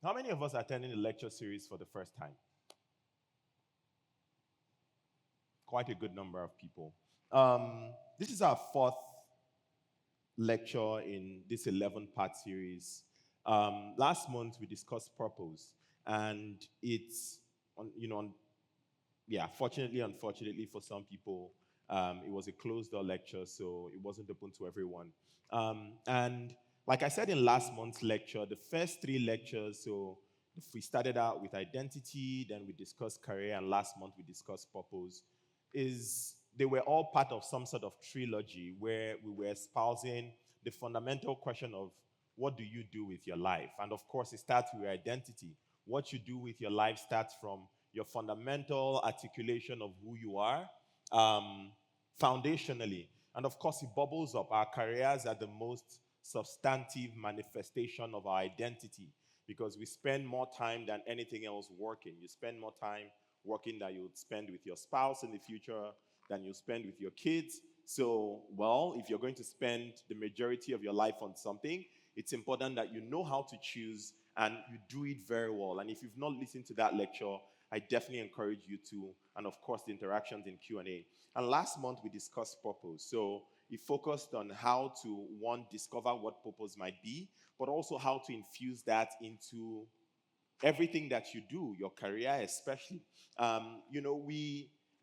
How many of us are attending the lecture series for the first time? Quite a good number of people. This is our fourth lecture in this 11-part series. Last month we discussed purpose, and it's fortunately, unfortunately for some people, it was a closed door lecture, so it wasn't open to everyone. And like I said in last month's lecture, the first three lectures, so if we started out with identity, then we discussed career, and last month we discussed purpose, is they were all part of some sort of trilogy where we were espousing the fundamental question of what do you do with your life? And of course, it starts with your identity. What you do with your life starts from your fundamental articulation of who you are, foundationally. And of course, it bubbles up. Our careers are the most substantive manifestation of our identity because we spend more time than anything else working. You spend more time working that you would spend with your spouse in the future than you spend with your kids. So, well, if you're going to spend the majority of your life on something, it's important that you know how to choose and you do it very well. And if you've not listened to that lecture, I definitely encourage you to, and of course the interactions in Q&A. And last month we discussed purpose. So it focused on how to, one, discover what purpose might be, but also how to infuse that into everything that you do, your career especially.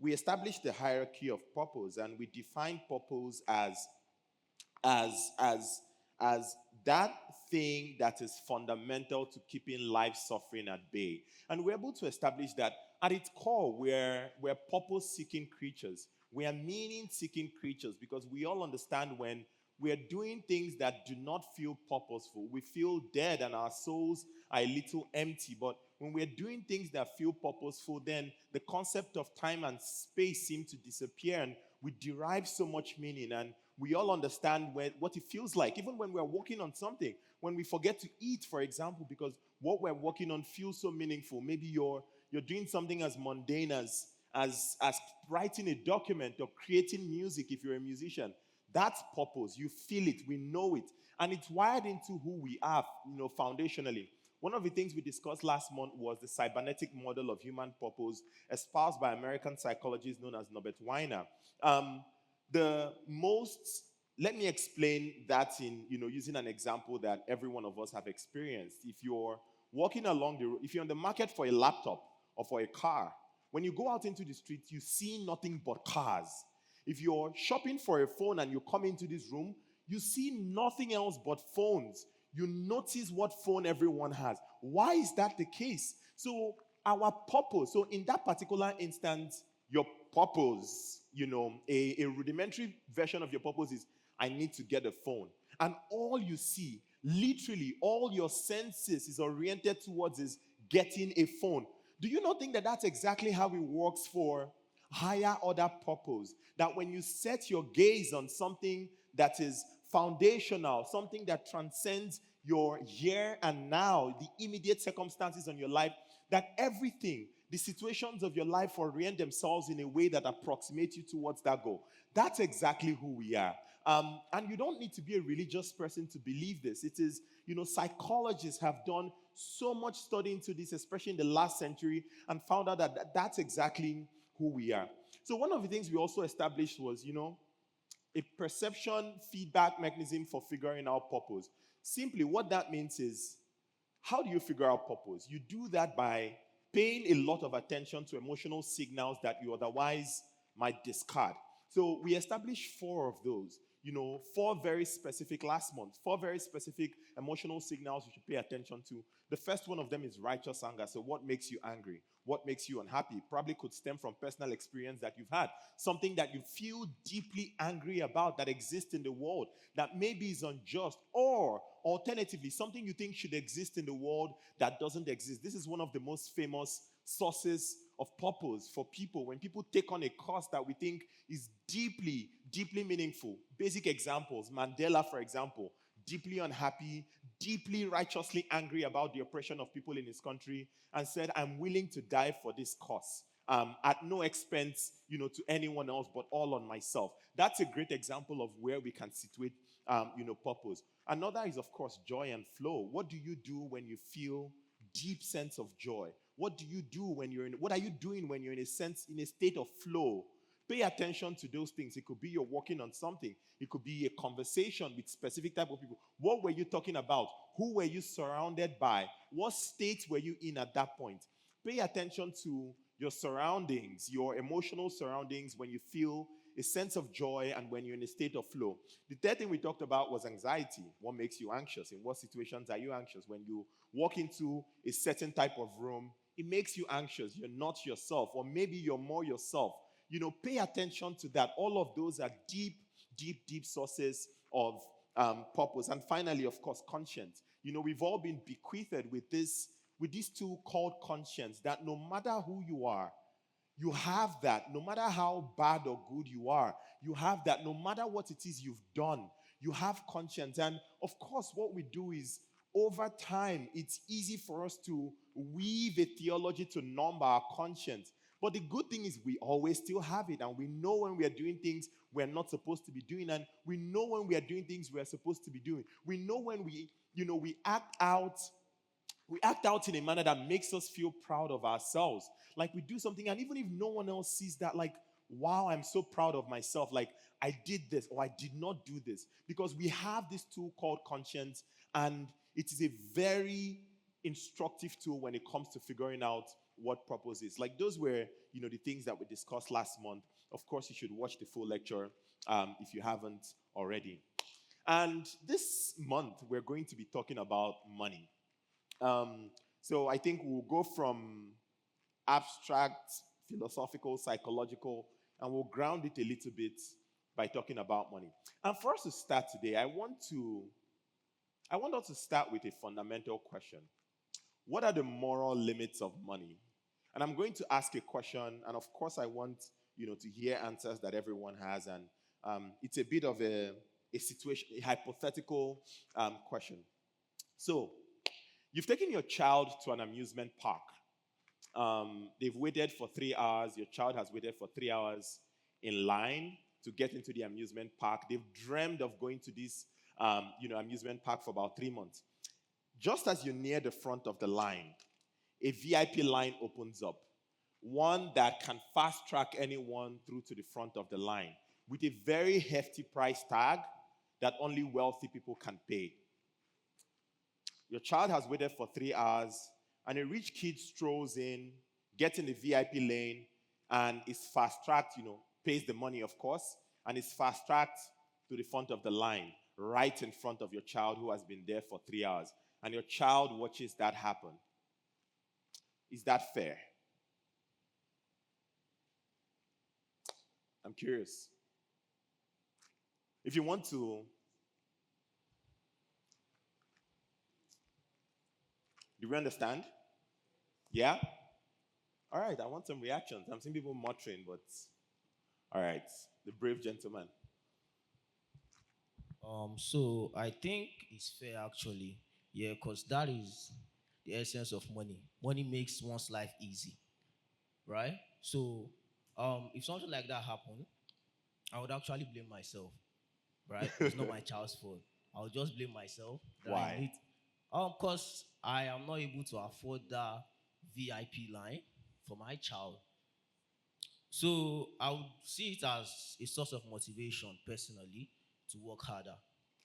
We established the hierarchy of purpose, and we define purpose as as as that thing that is fundamental to keeping life suffering at bay. And we're able to establish that at its core, we're purpose-seeking creatures. We are meaning-seeking creatures because we all understand when we are doing things that do not feel purposeful. We feel dead and our souls are a little empty. But when we're doing things that feel purposeful, then the concept of time and space seem to disappear and we derive so much meaning. And we all understand what it feels like, even when we're working on something. When we forget to eat, for example, because what we're working on feels so meaningful. Maybe you're doing something as mundane as writing a document or creating music if you're a musician. That's purpose. You feel it. We know it. And it's wired into who we are, foundationally. One of the things we discussed last month was the cybernetic model of human purpose espoused by American psychologist known as Norbert Weiner. The most, let me explain that in, using an example that every one of us have experienced. If you're walking along the road, if you're on the market for a laptop or for a car, when you go out into the street, you see nothing but cars. If you're shopping for a phone and you come into this room, you see nothing else but phones. You notice what phone everyone has. Why is that the case? So, our purpose, so in that particular instance, your purpose, a rudimentary version of your purpose is I need to get a phone. And all you see, literally, all your senses is oriented towards is getting a phone. Do you not think that that's exactly how it works for higher order purpose? That when you set your gaze on something that is foundational, something that transcends your here and now, the immediate circumstances on your life, that everything, the situations of your life orient themselves in a way that approximates you towards that goal. That's exactly who we are. And you don't need to be a religious person to believe this. It is, psychologists have done so much study into this, especially in the last century, and found out that that's exactly who we are. So one of the things we also established was, a perception feedback mechanism for figuring out purpose. Simply, what that means is, how do you figure out purpose? You do that by paying a lot of attention to emotional signals that you otherwise might discard. So we established four of those. Four very specific last month, four very specific emotional signals you should pay attention to. The first one of them is righteous anger. So, what makes you angry? What makes you unhappy? Probably could stem from personal experience that you've had. Something that you feel deeply angry about that exists in the world that maybe is unjust, or alternatively, something you think should exist in the world that doesn't exist. This is one of the most famous sources of purpose for people. When people take on a cause that we think is deeply, deeply meaningful. Basic examples, Mandela, for example, deeply unhappy, deeply righteously angry about the oppression of people in his country, and said, I'm willing to die for this cause. At no expense, to anyone else, but all on myself. That's a great example of where we can situate, purpose. Another is, of course, joy and flow. What do you do when you feel deep sense of joy? What do you do when you're in, what are you doing when you're in a sense, in a state of flow? Pay attention to those things. It could be you're working on something. It could be a conversation with specific type of people. What were you talking about? Who were you surrounded by? What state were you in at that point? Pay attention to your surroundings, your emotional surroundings when you feel a sense of joy and when you're in a state of flow. The third thing we talked about was anxiety. What makes you anxious? In what situations are you anxious? When you walk into a certain type of room, it makes you anxious. You're not yourself, or maybe you're more yourself. Pay attention to that. All of those are deep, deep, deep sources of purpose. And finally, of course, conscience. We've all been bequeathed with these two called conscience, that no matter who you are, you have that. No matter how bad or good you are, you have that. No matter what it is you've done, you have conscience. And of course, what we do is over time, it's easy for us to weave a theology to numb our conscience. But the good thing is we always still have it, and we know when we are doing things we're not supposed to be doing, and we know when we are doing things we're supposed to be doing. We know when we act out in a manner that makes us feel proud of ourselves. Like we do something, and even if no one else sees that, like, wow, I'm so proud of myself. Like, I did this or I did not do this. Because we have this tool called conscience, and it is a very instructive tool when it comes to figuring out what purpose is. Like, those were, the things that we discussed last month. Of course, you should watch the full lecture if you haven't already. And this month, we're going to be talking about money. So I think we'll go from abstract, philosophical, psychological, and we'll ground it a little bit by talking about money. And for us to start today, I want us to start with a fundamental question. What are the moral limits of money? And I'm going to ask a question, and of course I want to hear answers that everyone has, and it's a bit of a situation, a hypothetical question. So, you've taken your child to an amusement park. They've waited for 3 hours. Your child has waited for 3 hours in line to get into the amusement park. They've dreamed of going to this, amusement park for about 3 months. Just as you near the front of the line, a VIP line opens up. One that can fast track anyone through to the front of the line with a very hefty price tag that only wealthy people can pay. Your child has waited for 3 hours, and a rich kid strolls in, gets in the VIP lane, and is fast-tracked, pays the money, of course, and is fast-tracked to the front of the line, right in front of your child who has been there for 3 hours. And your child watches that happen. Is that fair? I'm curious. If you want to, do we understand? Yeah? All right, I want some reactions. I'm seeing people muttering, but all right, the brave gentleman. So I think it's fair actually. Yeah, because that is the essence of money. Money makes one's life easy, right? So if something like that happened, I would actually blame myself, right? It's not my child's fault. I would just blame myself that I Why? need because I am not able to afford that VIP line for my child. So I would see it as a source of motivation personally to work harder.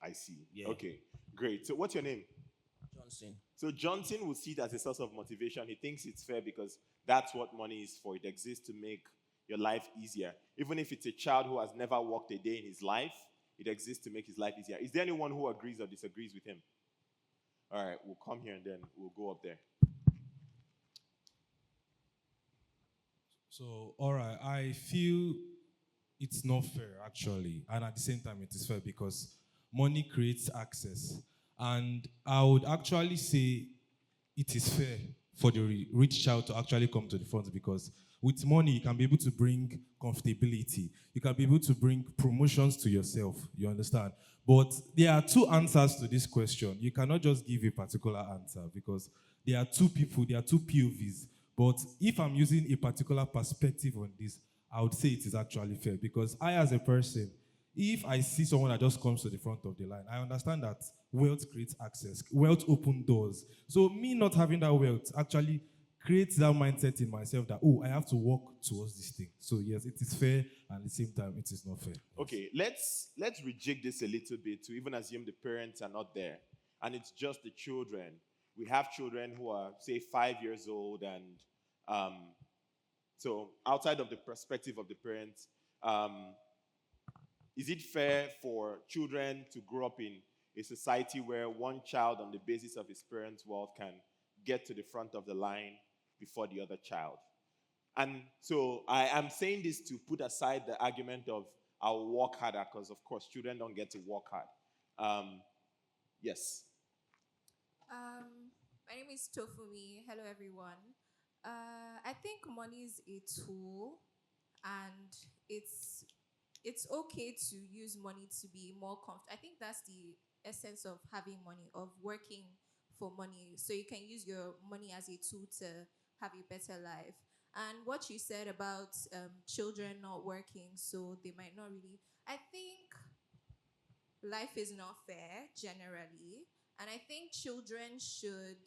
I see. Yeah. Okay, great. So, what's your name? Johnson. So, Johnson will see it as a source of motivation. He thinks it's fair because that's what money is for. It exists to make your life easier. Even if it's a child who has never worked a day in his life, it exists to make his life easier. Is there anyone who agrees or disagrees with him? All right, we'll come here and then we'll go up there. So, all right, I feel it's not fair actually, and at the same time, it is fair because money creates access, and I would actually say it is fair for the rich child to actually come to the front because with money you can be able to bring comfortability, you can be able to bring promotions to yourself. You understand? But there are two answers to this question. You cannot just give a particular answer because there are two people, there are two POVs. But if I'm using a particular perspective on this, I would say it is actually fair because I, as a person, If I see someone that just comes to the front of the line, I understand that wealth creates access, wealth open doors. So me not having that wealth actually creates that mindset in myself that, oh, I have to work towards this thing. So yes, it is fair, and at the same time, it is not fair. Yes. Okay, let's rejig this a little bit to even assume the parents are not there, and it's just the children. We have children who are say 5 years old, and um, so outside of the perspective of the parents, um, is it fair for children to grow up in a society where one child, on the basis of his parents' wealth, can get to the front of the line before the other child? And so I am saying this to put aside the argument of I'll work harder, because of course children don't get to work hard. Um, yes. My name is Tofumi. Hello, everyone. I think money is a tool, and it's it's okay to use money to be more comfortable. I think that's the essence of having money, of working for money. So you can use your money as a tool to have a better life. And what you said about children not working, so they might not really. I think life is not fair generally, and I think children should.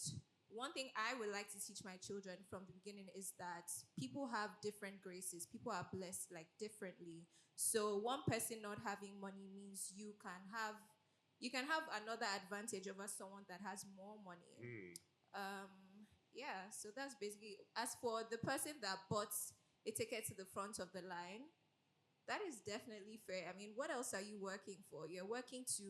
One thing I would like to teach my children from the beginning is that people have different graces. People are blessed like differently. So one person not having money means you can have another advantage over someone that has more money. Mm, Um, yeah, so that's basically. As for the person that bought a ticket to the front of the line, that is definitely fair. I mean, what else are you working for? You're working to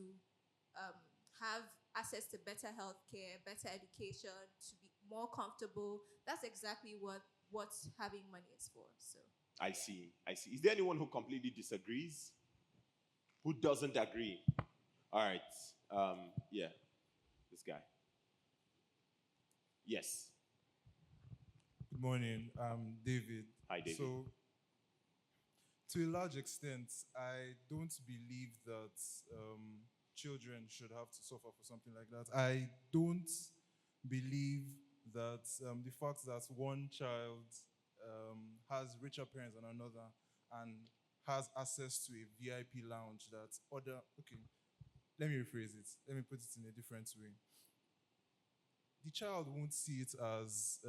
um, have access to better healthcare, better education, to be more comfortable. That's exactly what having money is for. So I yeah. see. I see. Is there anyone who completely disagrees? Who doesn't agree? All right. Yeah, this guy. Yes. Good morning. I'm David. Hi, David. So, to a large extent, I don't believe that children should have to suffer for something like that. I don't believe that the fact that one child has richer parents than another and has access to a VIP lounge that other. Okay, let me rephrase it. Let me put it in a different way. The child won't see it as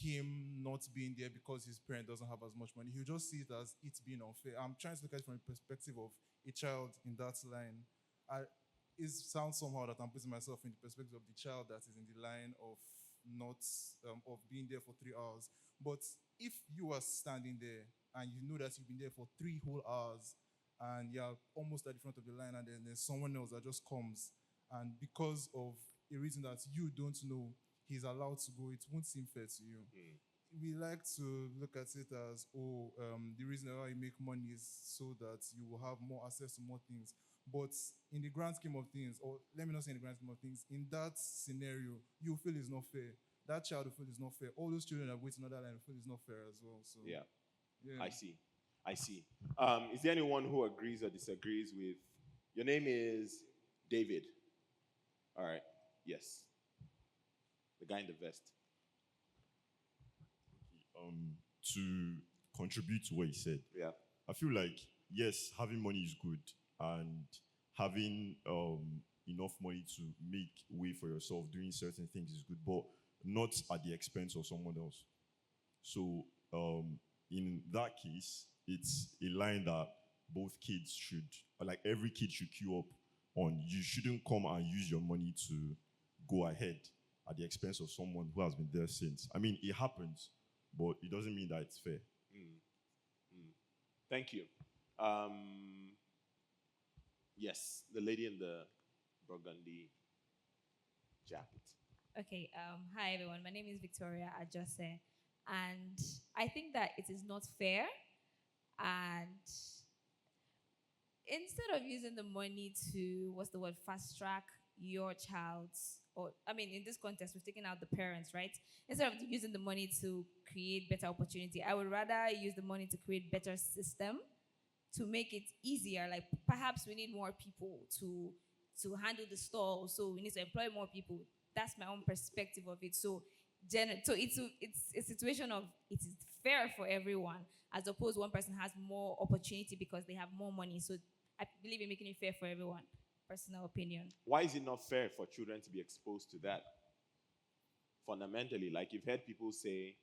him not being there because his parent doesn't have as much money. He'll just see it as it being unfair. I'm trying to look at it from the perspective of a child in that line. It sounds somehow that I'm putting myself in the perspective of the child that is in the line of not of being there for 3 hours. But if you are standing there and you know that you've been there for 3 whole hours and you're almost at the front of the line, and then there's someone else that just comes, and because of a reason that you don't know, he's allowed to go, it won't seem fair to you. Mm, We like to look at it as, oh, the reason why you make money is so that you will have more access to more things. But in the grand scheme of things, or let me not say in the grand scheme of things, in that scenario, you feel it's not fair. That child will feel it's not fair. All those children that wait another line will feel it's not fair as well. So, yeah, yeah. I see. I see. Is there anyone who agrees or disagrees with? Your name is David. All right. Yes. The guy in the vest. To contribute to what he said, Yeah. I feel like yes, having money is good, and having enough money to make way for yourself doing certain things is good, but not at the expense of someone else. So in that case, it's a line that both kids should, like every kid should queue up on. You shouldn't come and use your money to go ahead at the expense of someone who has been there since. I mean, it happens, but it doesn't mean that it's fair. Mm, mm. Thank you. Um, yes, the lady in the burgundy jacket. Okay, hi everyone. My name is Victoria Ajose, and I think that it is not fair. And instead of using the money to, what's the word, fast track your child's, or I mean, in this context, we've taken out the parents, right? Instead of using the money to create better opportunity, I would rather use the money to create better system to make it easier. Like perhaps we need more people to handle the stall, so we need to employ more people. That's my own perspective of it. So, so it's a situation of it is fair for everyone, as opposed one person has more opportunity because they have more money. So I believe in making it fair for everyone. Personal opinion. Why is it not fair for children to be exposed to that? Fundamentally, like you've heard people say,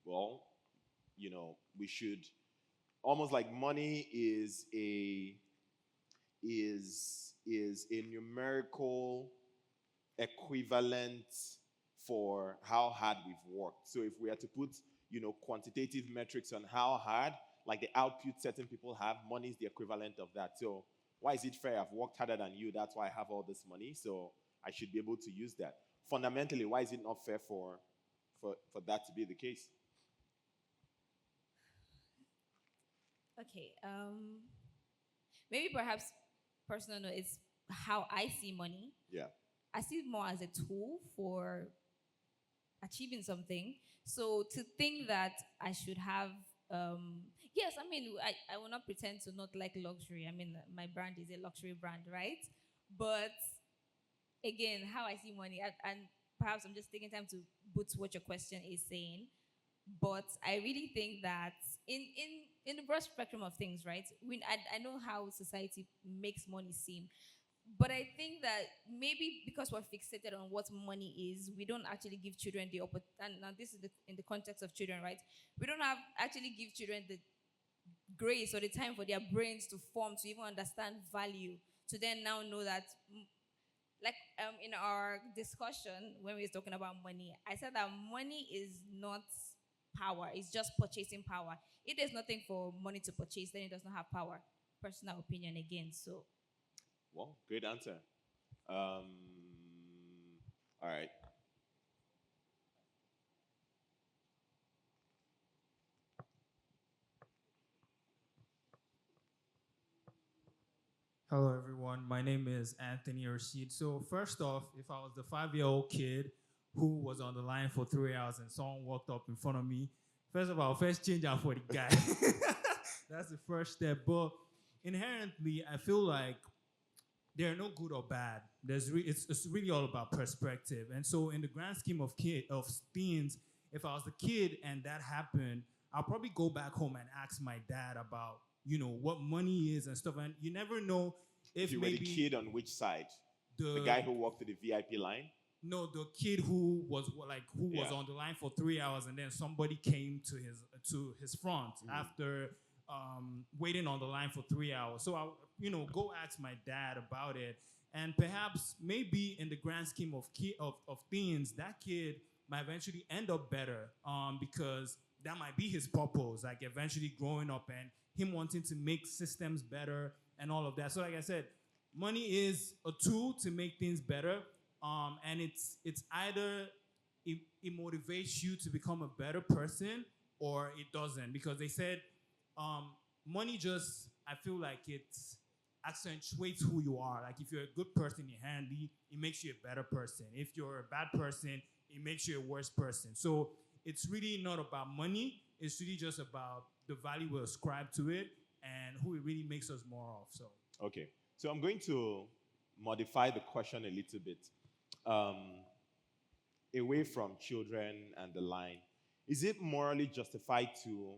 well, we should almost like money is a numerical equivalent for how hard we've worked. So if we are to put, quantitative metrics on how hard, like the output certain people have, money is the equivalent of that. So why is it fair? I've worked harder than you. That's why I have all this money. So I should be able to use that. Fundamentally, why is it not fair for that to be the case? Okay. Maybe perhaps personal note is how I see money. Yeah. I see it more as a tool for achieving something. So to think that I should have, yes, I mean, I will not pretend to not like luxury. I mean, my brand is a luxury brand, right? But again, how I see money, and perhaps I'm just taking time to put what your question is saying. But I really think that in the broad spectrum of things, right? I know how society makes money seem, but I think that maybe because we're fixated on what money is, we don't actually give children the opportunity. And now this is in the context of children, right? We don't have actually give children the grace or the time for their brains to form to even understand value, to then now know that like in our discussion when we were talking about money, I said that money is not power, it's just purchasing power. If there's nothing for money to purchase, then it does not have power. Personal opinion again. So Well, great answer. All right. Hello, everyone. My name is Anthony Rashid. So, first off, if I was the 5-year-old kid who was on the line for 3 hours and someone walked up in front of me, first of all, first change out for the guy. That's the first step. But inherently, I feel like they're no good or bad. It's really all about perspective. And so, in the grand scheme of things, if I was the kid and that happened, I'll probably go back home and ask my dad about what money is and stuff. And you never know if You were the maybe kid on which side? The guy who walked to the VIP line? no, the kid who was was Yeah. on the line for 3 hours, and then somebody came to his front after waiting on the line for 3 hours. So I, go ask my dad about it, and perhaps maybe in the grand scheme of things, that kid might eventually end up better, because that might be his purpose, like eventually growing up and him wanting to make systems better and all of that. So, like I said, money is a tool to make things better, and it's either it motivates you to become a better person or it doesn't, because they said money just, I feel like it accentuates who you are. Like if you're a good person inherently, it makes you a better person. If you're a bad person, it makes you a worse person. So it's really not about money. It's really just about the value we ascribe to it and who it really makes us more of. So Okay. So I'm going to modify the question a little bit. Um, Away from children and the line, is it morally justified to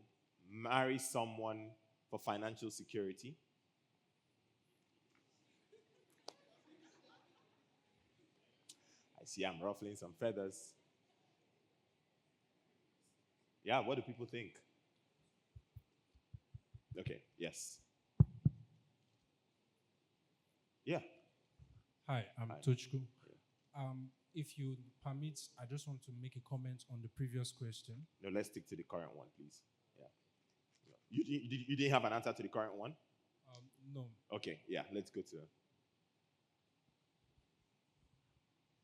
marry someone for financial security? I see I'm ruffling some feathers. Yeah, what do people think? Okay, yes. Yeah. Hi, I'm Hi. Tochko. If you permit, I just want to make a comment on the previous question. No, let's stick to the current one, please. Yeah. You didn't have an answer to the current one? No, Okay, yeah, let's go to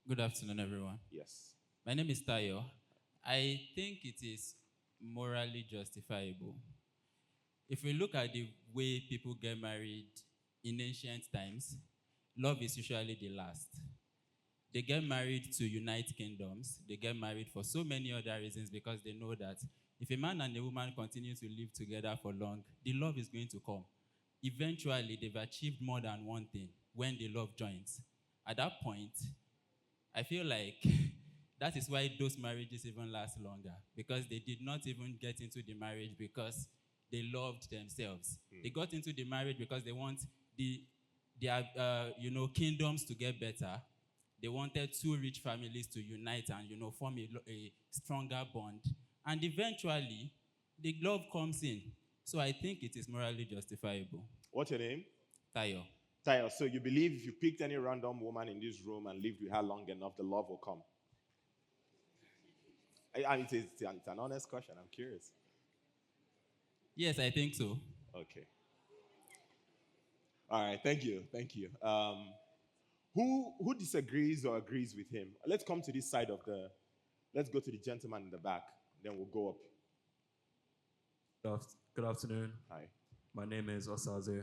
Good afternoon, everyone. yes. My name is Tayo. I think it is morally justifiable. If we look at the way people get married in ancient times, love is usually the last. They get married to unite kingdoms. They get married for so many other reasons because they know that if a man and a woman continue to live together for long, the love is going to come. Eventually, they've achieved more than one thing when the love joins. At that point, I feel like That is why those marriages even last longer, because they did not even get into the marriage because they loved themselves. They got into the marriage because they want the their kingdoms to get better. They wanted two rich families to unite and form a stronger bond. And eventually, the love comes in. So I think it is morally justifiable. What's your name? Tayo. Tayo, so you believe if you picked any random woman in this room and lived with her long enough, the love will come? I mean, it's an honest question. I'm curious. Yes, I think so. Okay. All right. Thank you. Thank you. Who disagrees or agrees with him? Let's come to this side of the. Let's go to the gentleman in the back. Then we'll go up. Good afternoon. Hi. My name is Osaze.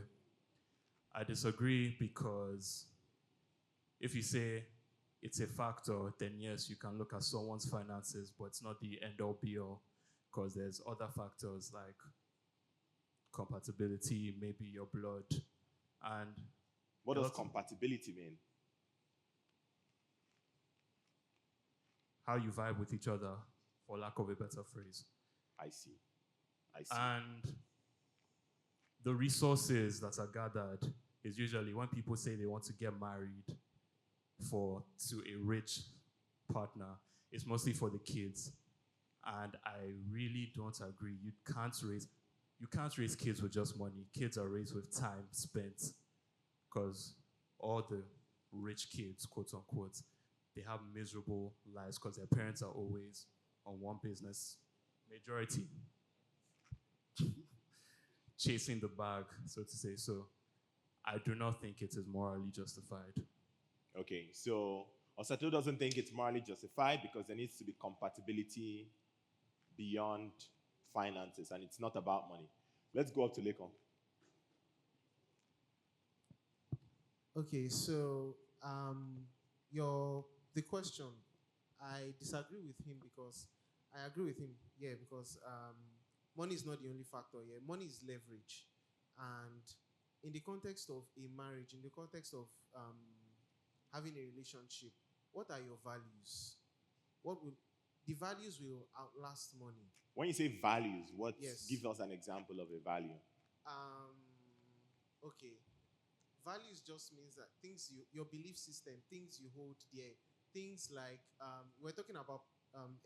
I disagree because if you say it's a factor, then yes, you can look at someone's finances, but it's not the end all be all because there's other factors like compatibility, maybe your blood, and What does compatibility mean? how you vibe with each other, for lack of a better phrase. I see. I see. And the resources that are gathered is usually when people say they want to get married to a rich partner, it's mostly for the kids. And I really don't agree. You can't raise kids with just money. Kids are raised with time spent. Because all the rich kids, quote unquote, they have miserable lives because their parents are always on one business. Majority chasing the bag, so to say. So I do not think it is morally justified. Okay, so Osato doesn't think it's morally justified because there needs to be compatibility beyond finances, and it's not about money. Let's go up to Lekon. Okay, so the question, I disagree with him because I agree with him, yeah, because money is not the only factor here. Money is leverage, and in the context of a marriage, in the context of having a relationship, what are your values? The values will outlast money. When you say values, Yes. give us an example of a value. Okay. Values just means that things your belief system, things you hold dear, things like we were talking about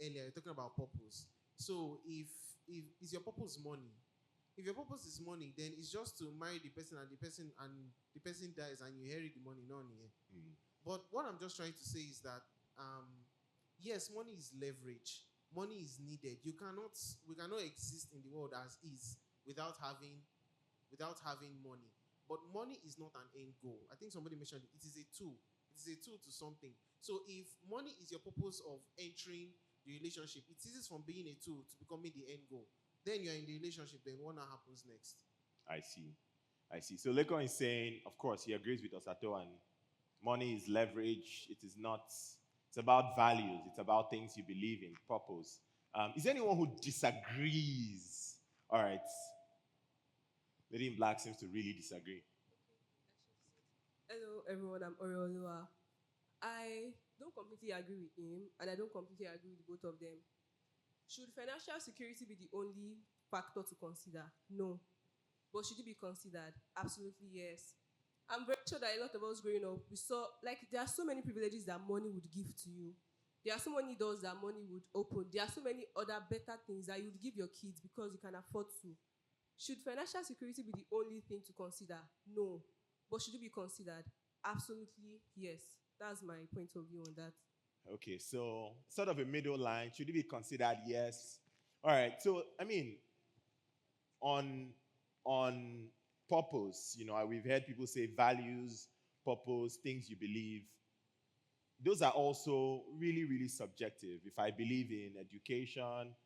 earlier, talking about purpose. So if is your purpose money, if your purpose is money, then it's just to marry the person and the person dies and you inherit the money, no here. But what I'm just trying to say is that yes, money is leverage. Money is needed. We cannot exist in the world as is without having money. But money is not an end goal. I think somebody mentioned it. It is a tool. It is a tool to something. So if money is your purpose of entering the relationship, it ceases from being a tool to becoming the end goal. Then you're in the relationship, then what now happens next? I see. So Lekon is saying, of course, he agrees with Osato, and money is leverage. It is not, it's about values. It's about things you believe in, purpose. Is there anyone who disagrees? All right. Lady in Black seems to really disagree. Hello, everyone. I'm Oriolua. I don't completely agree with him, and I don't completely agree with both of them. Should financial security be the only factor to consider? No. But should it be considered? Absolutely yes. I'm very sure that a lot of us growing up, we saw, like, there are so many privileges that money would give to you. There are so many doors that money would open. There are so many other better things that you would give your kids because you can afford to. Should financial security be the only thing to consider? No. But should it be considered? Absolutely yes. That's my point of view on that. Okay, so sort of a middle line. Should it be considered? Yes. All right. So I mean, on purpose, we've heard people say values, purpose, things you believe. Those are also really, really subjective. If I believe in education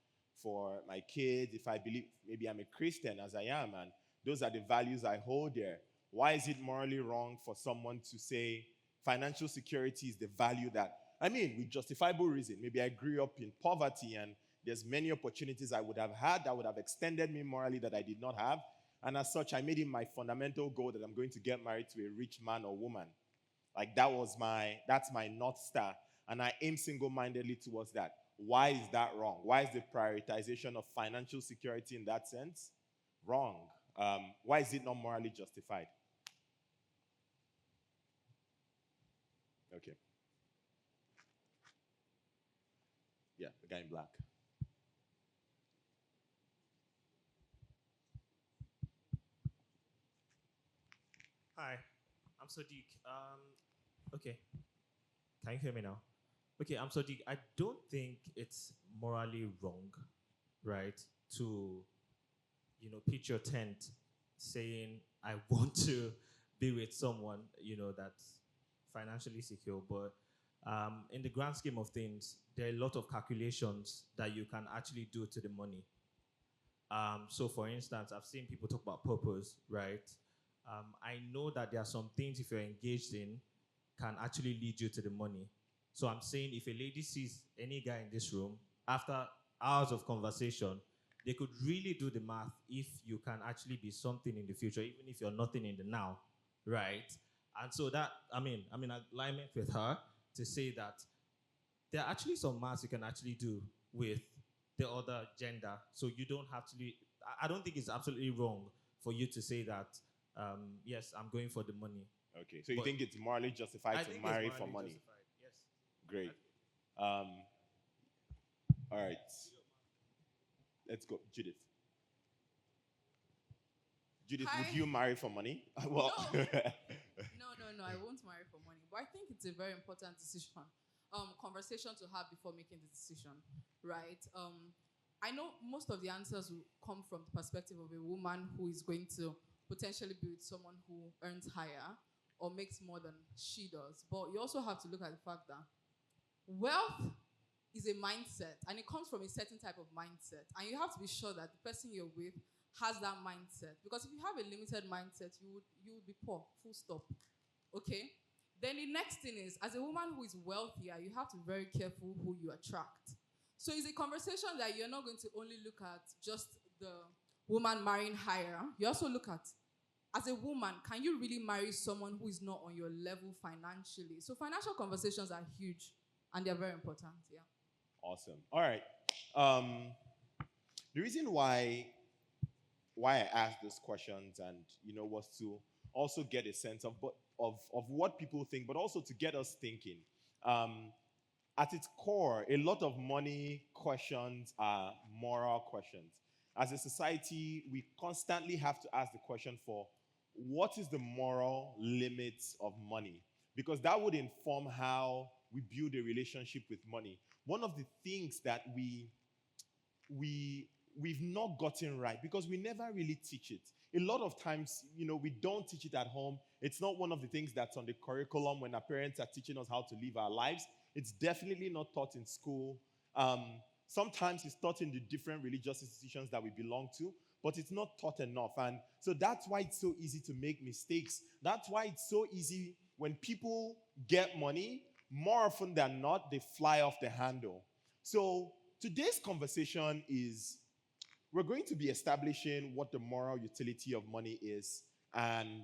for my kids, if I believe maybe I'm a Christian as I am, and those are the values I hold there. Why is it morally wrong for someone to say financial security is the value that, I mean, with justifiable reason? Maybe I grew up in poverty and there's many opportunities I would have had that would have extended me morally that I did not have. And as such, I made it my fundamental goal that I'm going to get married to a rich man or woman. Like that's my North Star. and I aim single mindedly towards that. Why is that wrong? Why is the prioritization of financial security in that sense wrong? Why is it not morally justified? Okay. Yeah, the guy in black. Hi, I'm Sadiq. Okay, can you hear me now? Okay, I'm Sadiq. I don't think it's morally wrong, right, to pitch your tent saying I want to be with someone that's financially secure, but in the grand scheme of things, there are a lot of calculations that you can actually do to the money. So, for instance, I've seen people talk about purpose, right? I know that there are some things, if you're engaged in, can actually lead you to the money. So, I'm saying if a lady sees any guy in this room, after hours of conversation, they could really do the math if you can actually be something in the future, even if you're nothing in the now, right? And so that, I'm in alignment with her to say that there are actually some maths you can actually do with the other gender. So you don't have to be, I don't think it's absolutely wrong for you to say that, yes, I'm going for the money. Okay, so you But think it's morally justified I to think marry it's for morally money? justified, yes. Great. All right. Let's go. Judith. Judith, would Hi. you marry for money? Well, No. No, I won't marry for money. But I think it's a very important decision, conversation to have before making the decision, right? I know most of the answers will come from the perspective of a woman who is going to potentially be with someone who earns higher or makes more than she does. But you also have to look at the fact that wealth is a mindset, and it comes from a certain type of mindset. And you have to be sure that the person you're with has that mindset. Because if you have a limited mindset, you would be poor, full stop. Okay? Then the next thing is, as a woman who is wealthier, you have to be very careful who you attract. So it's a conversation that you're not going to only look at just the woman marrying higher. You also look at, as a woman, can you really marry someone who is not on your level financially? So financial conversations are huge, and they're very important, yeah. awesome. All right. The reason why I asked those questions and was to also get a sense of what people think, but also to get us thinking. Um, at its core, a lot of money questions are moral questions. As a society, we constantly have to ask the question for what is the moral limits of money? Because that would inform how we build a relationship with money. One of the things that we've not gotten right because we never really teach it. A lot of times, we don't teach it at home. It's not one of the things that's on the curriculum when our parents are teaching us how to live our lives. It's definitely not taught in school. Sometimes it's taught in the different religious institutions that we belong to, but it's not taught enough. And so that's why it's so easy to make mistakes. That's why it's so easy when people get money, more often than not, they fly off the handle. So today's conversation is we're going to be establishing what the moral utility of money is and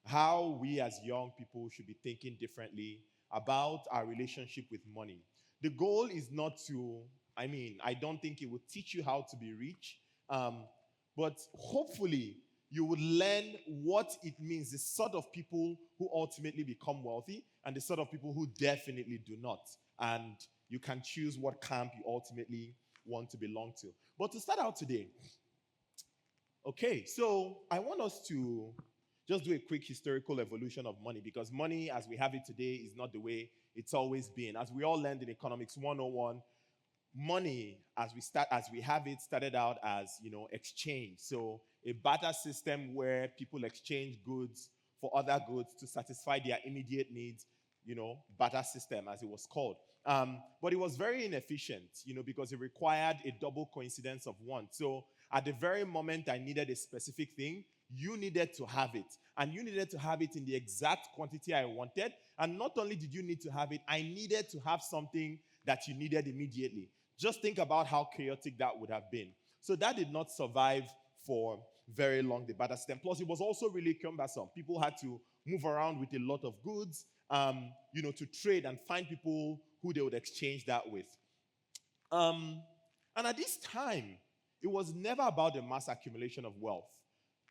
how we as young people should be thinking differently about our relationship with money. The goal is not to, I don't think it will teach you how to be rich, but hopefully you will learn what it means, the sort of people who ultimately become wealthy and the sort of people who definitely do not. And you can choose what camp you ultimately want to belong to. But to start out today, okay, so I want us to just do a quick historical evolution of money because money as we have it today is not the way it's always been. As we all learned in Economics 101, money as we have it started out as exchange. So a barter system where people exchange goods for other goods to satisfy their immediate needs, barter system as it was called. But it was very inefficient, because it required a double coincidence of wants. So at the very moment I needed a specific thing, you needed to have it. And you needed to have it in the exact quantity I wanted. And not only did you need to have it, I needed to have something that you needed immediately. Just think about how chaotic that would have been. So that did not survive for very long, the barter system. Plus, it was also really cumbersome. People had to move around with a lot of goods, to trade and find people who they would exchange that with. And at this time, it was never about the mass accumulation of wealth.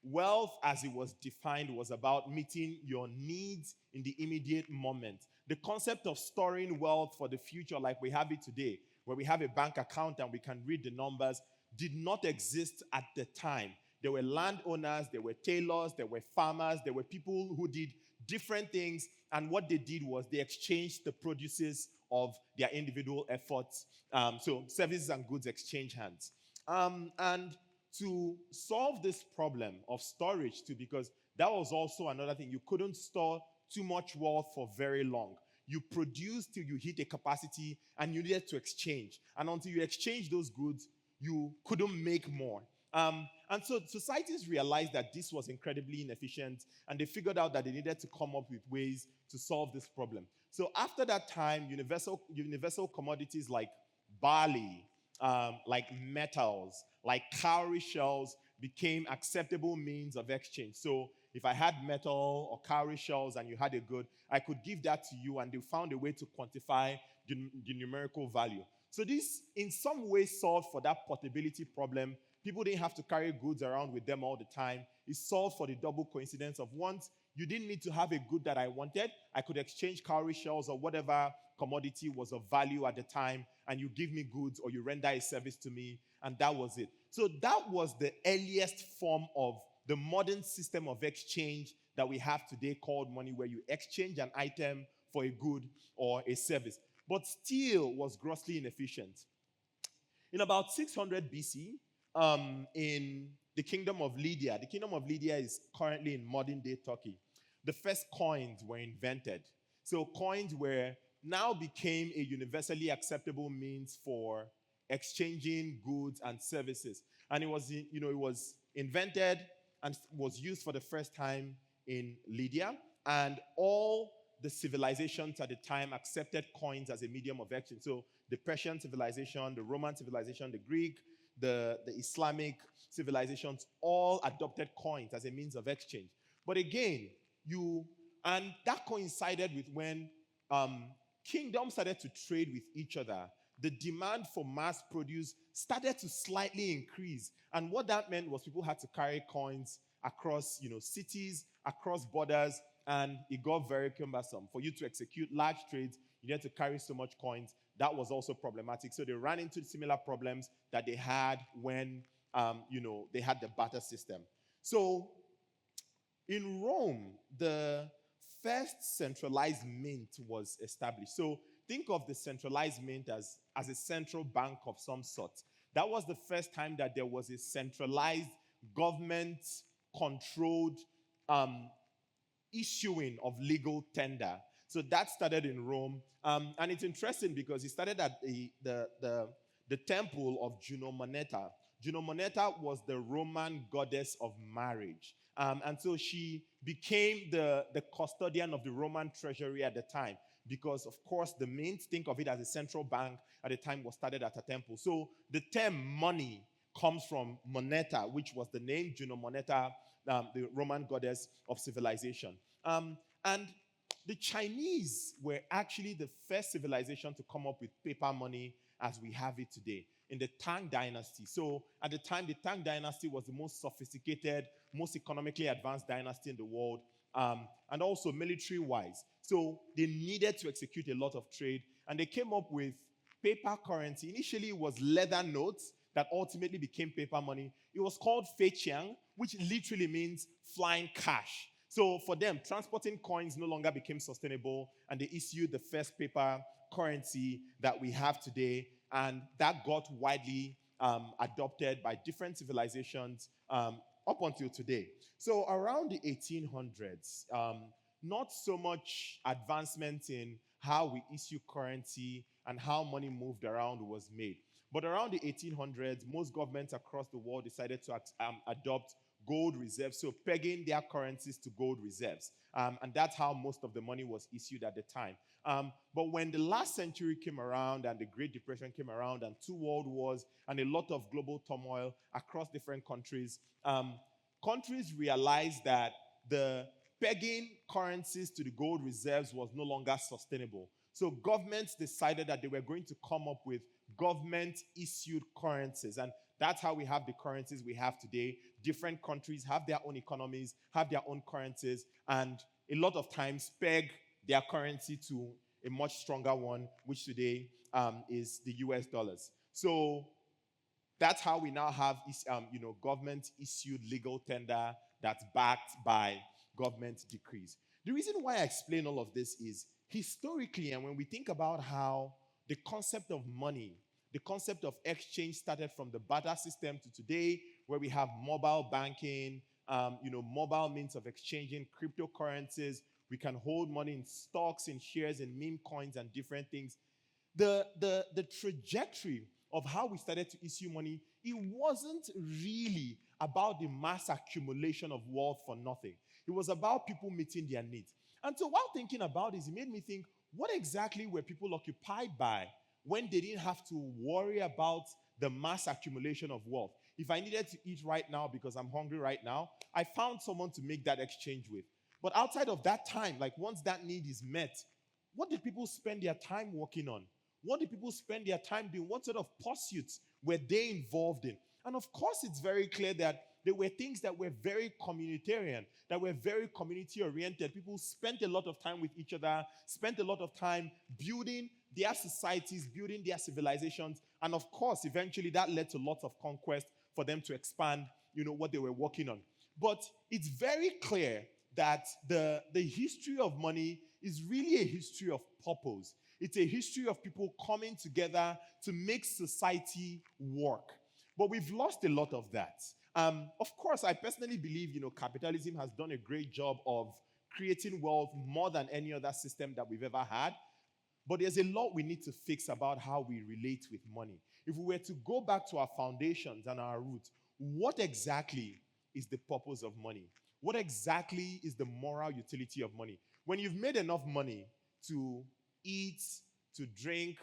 Wealth, as it was defined, was about meeting your needs in the immediate moment. The concept of storing wealth for the future, like we have it today, where we have a bank account and we can read the numbers, did not exist at the time. There were landowners, there were tailors, there were farmers, there were people who did different things, and what they did was they exchanged the produces of their individual efforts. So services and goods exchange hands. And to solve this problem of storage too, because that was also another thing. You couldn't store too much wealth for very long. You produced till you hit a capacity and you needed to exchange. And until you exchange those goods, you couldn't make more. And so societies realized that this was incredibly inefficient, and they figured out that they needed to come up with ways to solve this problem. So after that time, universal commodities like barley, like metals, like cowrie shells became acceptable means of exchange. So if I had metal or cowrie shells and you had a good, I could give that to you, and they found a way to quantify the numerical value. So this, in some way, solved for that portability problem. People didn't have to carry goods around with them all the time. It solved for the double coincidence of once you didn't need to have a good that I wanted. I could exchange cowrie shells or whatever commodity was of value at the time, and you give me goods or you render a service to me, and that was it. So that was the earliest form of the modern system of exchange that we have today called money, where you exchange an item for a good or a service, but still was grossly inefficient. In about 600 BC, in the kingdom of Lydia. The kingdom of Lydia is currently in modern day Turkey. The first coins were invented. So coins were now became a universally acceptable means for exchanging goods and services. And it was invented and was used for the first time in Lydia. And all the civilizations at the time accepted coins as a medium of exchange. So the Persian civilization, the Roman civilization, the Greek, the Islamic civilizations all adopted coins as a means of exchange. But again, and that coincided with when kingdoms started to trade with each other. The demand for mass produce started to slightly increase. And what that meant was people had to carry coins across, cities, across borders, and it got very cumbersome. For you to execute large trades, you had to carry so much coins. That was also problematic. So they ran into similar problems that they had when, they had the barter system. So in Rome, the first centralized mint was established. So think of the centralized mint as a central bank of some sort. That was the first time that there was a centralized government-controlled issuing of legal tender. So that started in Rome. And it's interesting because it started at the temple of Juno Moneta. Juno Moneta was the Roman goddess of marriage. And so she became the custodian of the Roman treasury at the time because, of course, the mint, think of it as a central bank at the time, was started at a temple. So the term money comes from Moneta, which was the name Juno Moneta, the Roman goddess of civilization. And the Chinese were actually the first civilization to come up with paper money as we have it today in the Tang Dynasty. So at the time, the Tang Dynasty was the most sophisticated, most economically advanced dynasty in the world, and also military-wise. So they needed to execute a lot of trade, and they came up with paper currency. Initially, it was leather notes that ultimately became paper money. It was called Fei Qiang, which literally means flying cash. So for them, transporting coins no longer became sustainable, and they issued the first paper currency that we have today, and that got widely adopted by different civilizations up until today. So around the 1800s, not so much advancement in how we issue currency and how money moved around was made. But around the 1800s, most governments across the world decided to adopt gold reserves, so pegging their currencies to gold reserves. And that's how most of the money was issued at the time. But when the last century came around and the Great Depression came around and 2 world wars and a lot of global turmoil across different countries, countries realized that the pegging currencies to the gold reserves was no longer sustainable. So governments decided that they were going to come up with government issued currencies. And that's how we have the currencies we have today. Different countries have their own economies, have their own currencies, and a lot of times peg their currency to a much stronger one, which today is the US dollars. So that's how we now have government issued legal tender that's backed by government decrees. The reason why I explain all of this is historically, and when we think about how the concept of money, the concept of exchange started from the barter system to today, where we have mobile banking, mobile means of exchanging cryptocurrencies. We can hold money in stocks, in shares, in meme coins, and different things. The trajectory of how we started to issue money, it wasn't really about the mass accumulation of wealth for nothing. It was about people meeting their needs. And so while thinking about this, it made me think, what exactly were people occupied by when they didn't have to worry about the mass accumulation of wealth? If I needed to eat right now because I'm hungry right now, I found someone to make that exchange with. But outside of that time, like once that need is met, what did people spend their time working on? What did people spend their time doing? What sort of pursuits were they involved in? And of course, it's very clear that there were things that were very communitarian, that were very community oriented. People spent a lot of time with each other, spent a lot of time building their societies, building their civilizations. And of course, eventually that led to lots of conquest for them to expand, what they were working on. But it's very clear that the history of money is really a history of purpose. It's a history of people coming together to make society work. But we've lost a lot of that. Of course, I personally believe, capitalism has done a great job of creating wealth more than any other system that we've ever had. But there's a lot we need to fix about how we relate with money. If we were to go back to our foundations and our roots, what exactly is the purpose of money? What exactly is the moral utility of money? When you've made enough money to eat, to drink,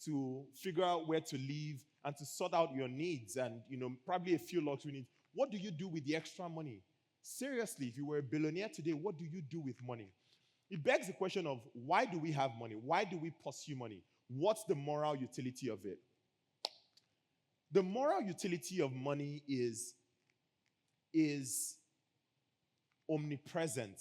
to figure out where to live, and to sort out your needs and, probably a few luxury needs, what do you do with the extra money? Seriously, if you were a billionaire today, what do you do with money? It begs the question of, why do we have money? Why do we pursue money? What's the moral utility of it? The moral utility of money is omnipresent.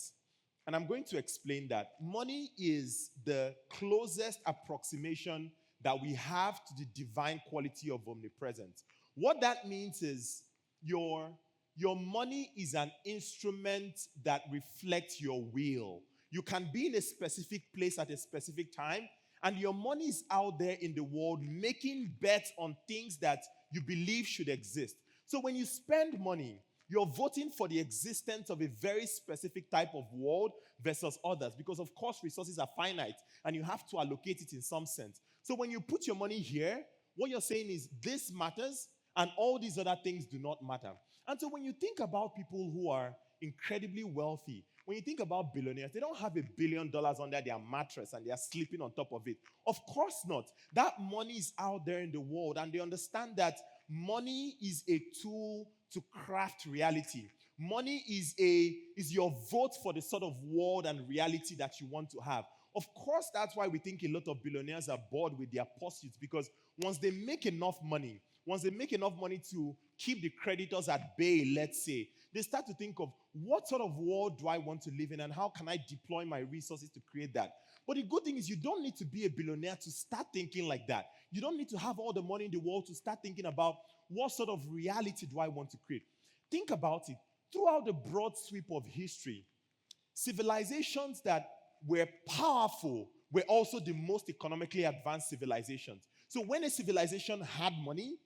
And I'm going to explain that. Money is the closest approximation that we have to the divine quality of omnipresence. What that means is your money is an instrument that reflects your will. You can be in a specific place at a specific time, and your money is out there in the world making bets on things that you believe should exist. So when you spend money, you're voting for the existence of a very specific type of world versus others, because of course resources are finite and you have to allocate it in some sense. So when you put your money here, what you're saying is this matters and all these other things do not matter. And so when you think about people who are incredibly wealthy, when you think about billionaires, they don't have $1 billion under their mattress and they are sleeping on top of it. Of course not. That money is out there in the world, and they understand that money is a tool to craft reality. Money is your vote for the sort of world and reality that you want to have. Of course, that's why we think a lot of billionaires are bored with their pursuits, because once they make enough money to keep the creditors at bay, let's say, they start to think of what sort of world do I want to live in and how can I deploy my resources to create that. But the good thing is you don't need to be a billionaire to start thinking like that. You don't need to have all the money in the world to start thinking about what sort of reality do I want to create. Think about it. Throughout the broad sweep of history, civilizations that were powerful were also the most economically advanced civilizations. So when a civilization had money,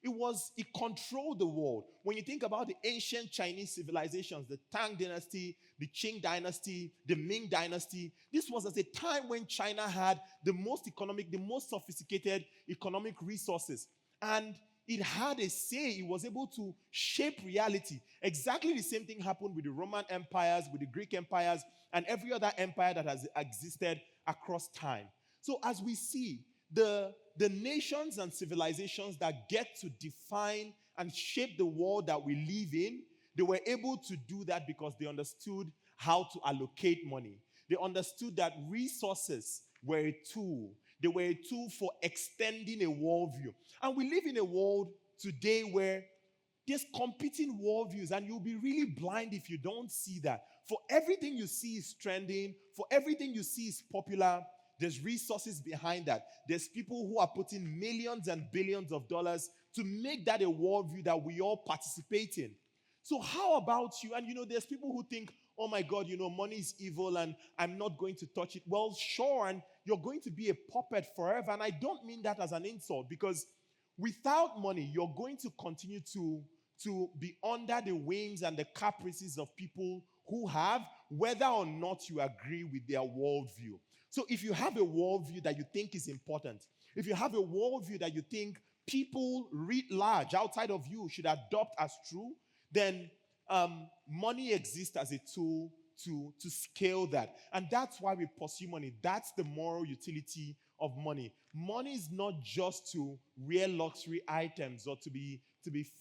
it controlled the world. When you think about the ancient Chinese civilizations, the Tang dynasty, the Qing dynasty, the Ming dynasty, this was at a time when China had the most sophisticated economic resources. And it had a say. It was able to shape reality. Exactly the same thing happened with the Roman empires, with the Greek empires, and every other empire that has existed across time. So as we see, the nations and civilizations that get to define and shape the world that we live in, They were able to do that because they understood how to allocate money. They understood that resources were a tool. They were a tool for extending a worldview. And we live in a world today where there's competing worldviews, and you'll be really blind if you don't see that. For everything you see is trending, for everything you see is popular, there's resources behind that. There's people who are putting millions and billions of dollars to make that a worldview that we all participate in. So, how about you? And there's people who think, oh my God, money is evil and I'm not going to touch it. Well, sure, and you're going to be a puppet forever. And I don't mean that as an insult, because without money, you're going to continue to be under the whims and the caprices of people who have, whether or not you agree with their worldview. So if you have a worldview that you think is important, if you have a worldview that you think people writ large outside of you should adopt as true, then money exists as a tool to scale that. And that's why we pursue money. That's the moral utility of money. Money is not just to wear luxury items or to be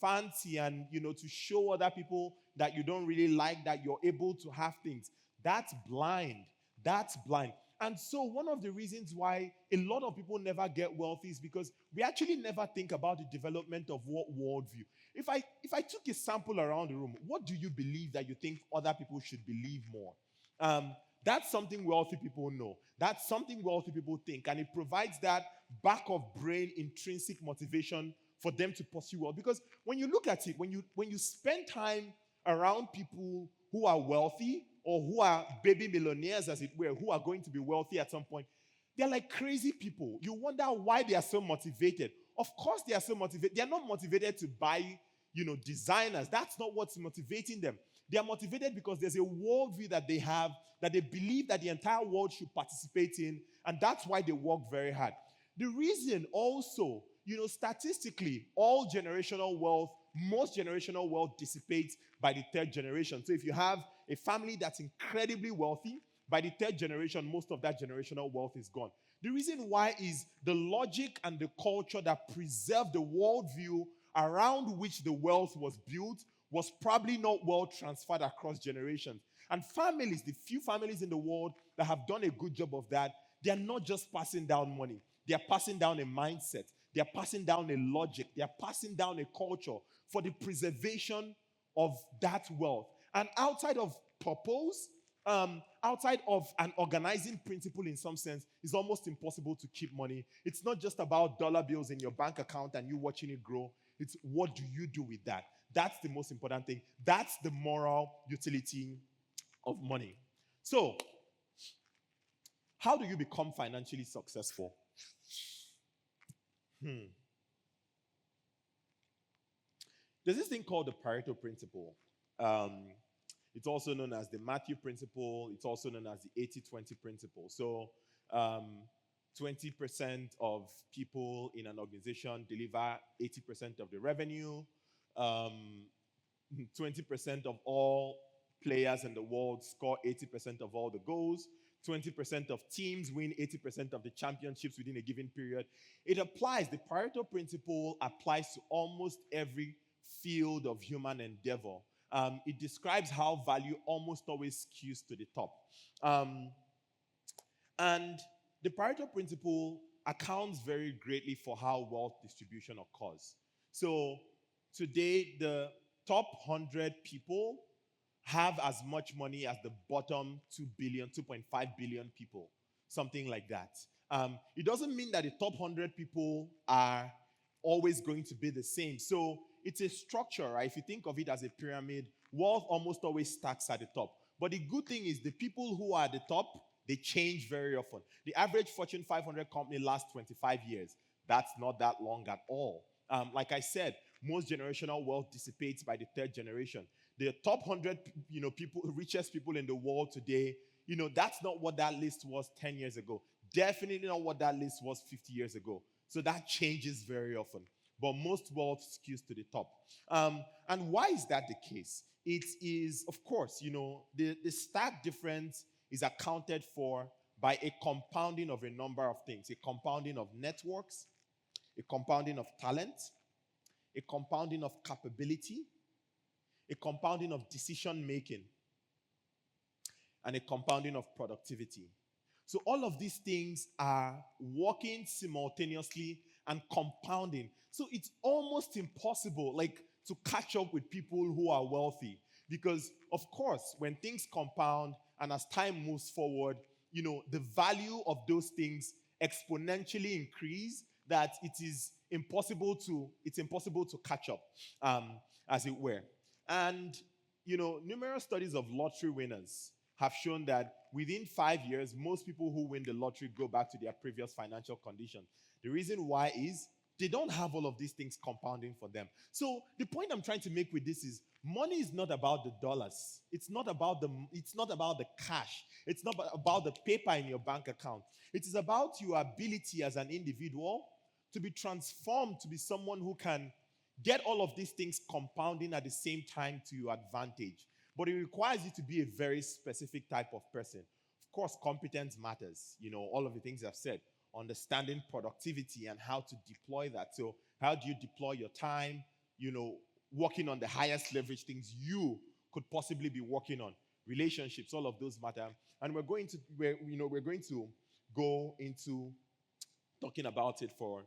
fancy and to show other people that you don't really like that you're able to have things. That's blind. That's blind. And so one of the reasons why a lot of people never get wealthy is because we actually never think about the development of what worldview. If I took a sample around the room, what do you believe that you think other people should believe more? That's something wealthy people know. That's something wealthy people think. And it provides that back of brain intrinsic motivation for them to pursue wealth. Because when you look at it, when you spend time around people who are wealthy or who are baby millionaires, as it were, who are going to be wealthy at some point, they're like crazy people. You wonder why they are so motivated. Of course they are so motivated. They are not motivated to buy, designers. That's not what's motivating them. They are motivated because there's a worldview that they have, that they believe that the entire world should participate in, and that's why they work very hard. The reason also, statistically, most generational wealth dissipates by the third generation. So if you have a family that's incredibly wealthy, by the third generation, most of that generational wealth is gone. The reason why is the logic and the culture that preserved the worldview around which the wealth was built was probably not well transferred across generations. And families, the few families in the world that have done a good job of that, they are not just passing down money. They are passing down a mindset. They are passing down a logic. They are passing down a culture for the preservation of that wealth. And outside of purpose, outside of an organizing principle in some sense, it's almost impossible to keep money. It's not just about dollar bills in your bank account and you watching it grow. It's what do you do with that? That's the most important thing. That's the moral utility of money. So, how do you become financially successful? There's this thing called the Pareto principle. It's also known as the Matthew principle. It's also known as the 80-20 principle. So 20% of people in an organization deliver 80% of the revenue. 20% of all players in the world score 80% of all the goals. 20% of teams win 80% of the championships within a given period. It applies, the Pareto principle applies to almost every field of human endeavor. It describes how value almost always skews to the top. And the Pareto principle accounts very greatly for how wealth distribution occurs. So today, the top 100 people have as much money as the bottom 2.5 billion people, something like that. It doesn't mean that the top 100 people are always going to be the same. So it's a structure, right? If you think of it as a pyramid, wealth almost always stacks at the top. But the good thing is the people who are at the top, they change very often. The average Fortune 500 company lasts 25 years. That's not that long at all. Like I said, most generational wealth dissipates by the third generation. The top 100, richest people in the world today, that's not what that list was 10 years ago. Definitely not what that list was 50 years ago. So that changes very often. But most wealth skews to the top. And why is that the case? It is, of course, the stark difference is accounted for by a compounding of a number of things. A compounding of networks, a compounding of talent, a compounding of capability, a compounding of decision making, and a compounding of productivity. So all of these things are working simultaneously and compounding. So it's almost impossible, like, to catch up with people who are wealthy. Because, of course, when things compound and as time moves forward, the value of those things exponentially increase, that it's impossible to catch up, as it were. And, numerous studies of lottery winners have shown that within 5 years, most people who win the lottery go back to their previous financial condition. The reason why is they don't have all of these things compounding for them. So the point I'm trying to make with this is money is not about the dollars. It's not about the cash. It's not about the paper in your bank account. It is about your ability as an individual to be transformed to be someone who can get all of these things compounding at the same time to your advantage. But it requires you to be a very specific type of person. Of course, competence matters. All of the things I've said. Understanding productivity and how to deploy that. So, how do you deploy your time? Working on the highest leverage things you could possibly be working on. Relationships, all of those matter. And we're going to go into talking about it for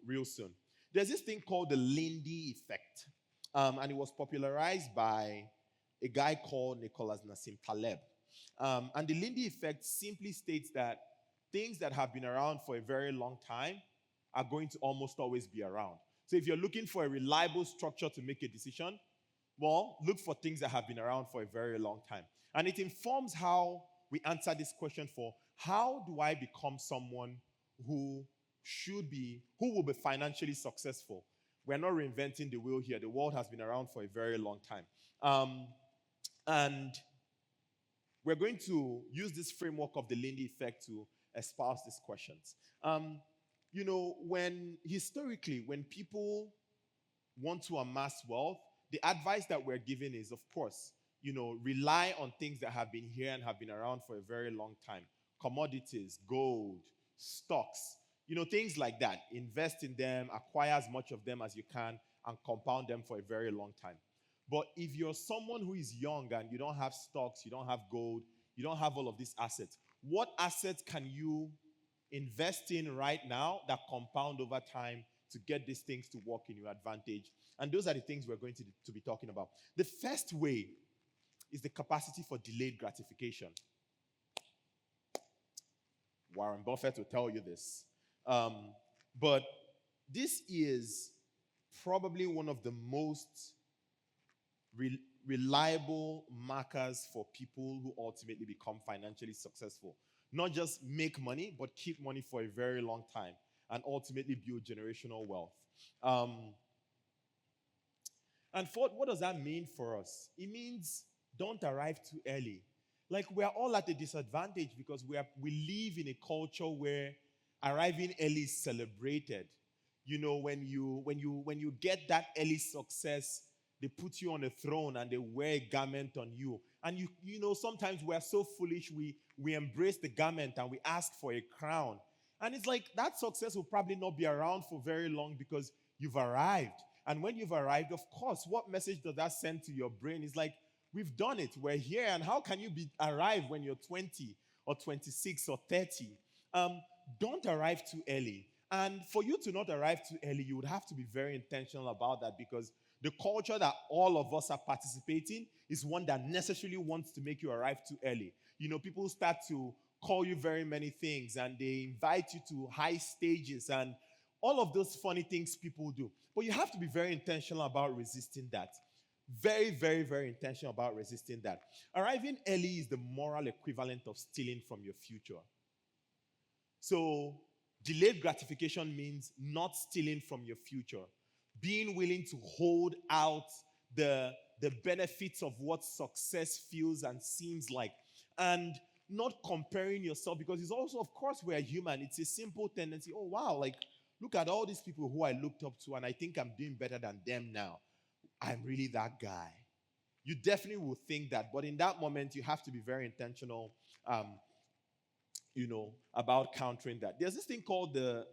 real soon. There's this thing called the Lindy effect, and it was popularized by a guy called Nicholas Nassim Taleb. And the Lindy effect simply states that things that have been around for a very long time are going to almost always be around. So if you're looking for a reliable structure to make a decision, well, look for things that have been around for a very long time. And it informs how we answer this question for how do I become someone who will be financially successful? We're not reinventing the wheel here. The world has been around for a very long time. And we're going to use this framework of the Lindy effect to espouse these questions. When people want to amass wealth, the advice that we're giving is, of course, rely on things that have been here and have been around for a very long time. Commodities, gold, stocks, things like that. Invest in them, acquire as much of them as you can, and compound them for a very long time. But if you're someone who is young and you don't have stocks, you don't have gold, you don't have all of these assets, what assets can you invest in right now that compound over time to get these things to work in your advantage? And those are the things we're going to be talking about. The first way is the capacity for delayed gratification. Warren Buffett will tell you this. But this is probably one of the most reliable markers for people who ultimately become financially successful. Not just make money, but keep money for a very long time and ultimately build generational wealth. And what does that mean for us? It means don't arrive too early. Like, we're all at a disadvantage because we live in a culture where arriving early is celebrated. When you get that early success, they put you on a throne and they wear a garment on you. And sometimes we're so foolish, we embrace the garment and we ask for a crown. And it's like that success will probably not be around for very long because you've arrived. And when you've arrived, of course, what message does that send to your brain? It's like, we've done it. We're here. And how can you arrive when you're 20 or 26 or 30? Don't arrive too early. And for you to not arrive too early, you would have to be very intentional about that, because the culture that all of us are participating is one that necessarily wants to make you arrive too early. People start to call you very many things and they invite you to high stages and all of those funny things people do. But you have to be very intentional about resisting that. Very, very, very intentional about resisting that. Arriving early is the moral equivalent of stealing from your future. So, delayed gratification means not stealing from your future. Being willing to hold out the benefits of what success feels and seems like. And not comparing yourself, because it's also, of course, we're human. It's a simple tendency. Oh, wow, like, look at all these people who I looked up to and I think I'm doing better than them now. I'm really that guy. You definitely will think that. But in that moment, you have to be very intentional. about countering that. There's this thing called the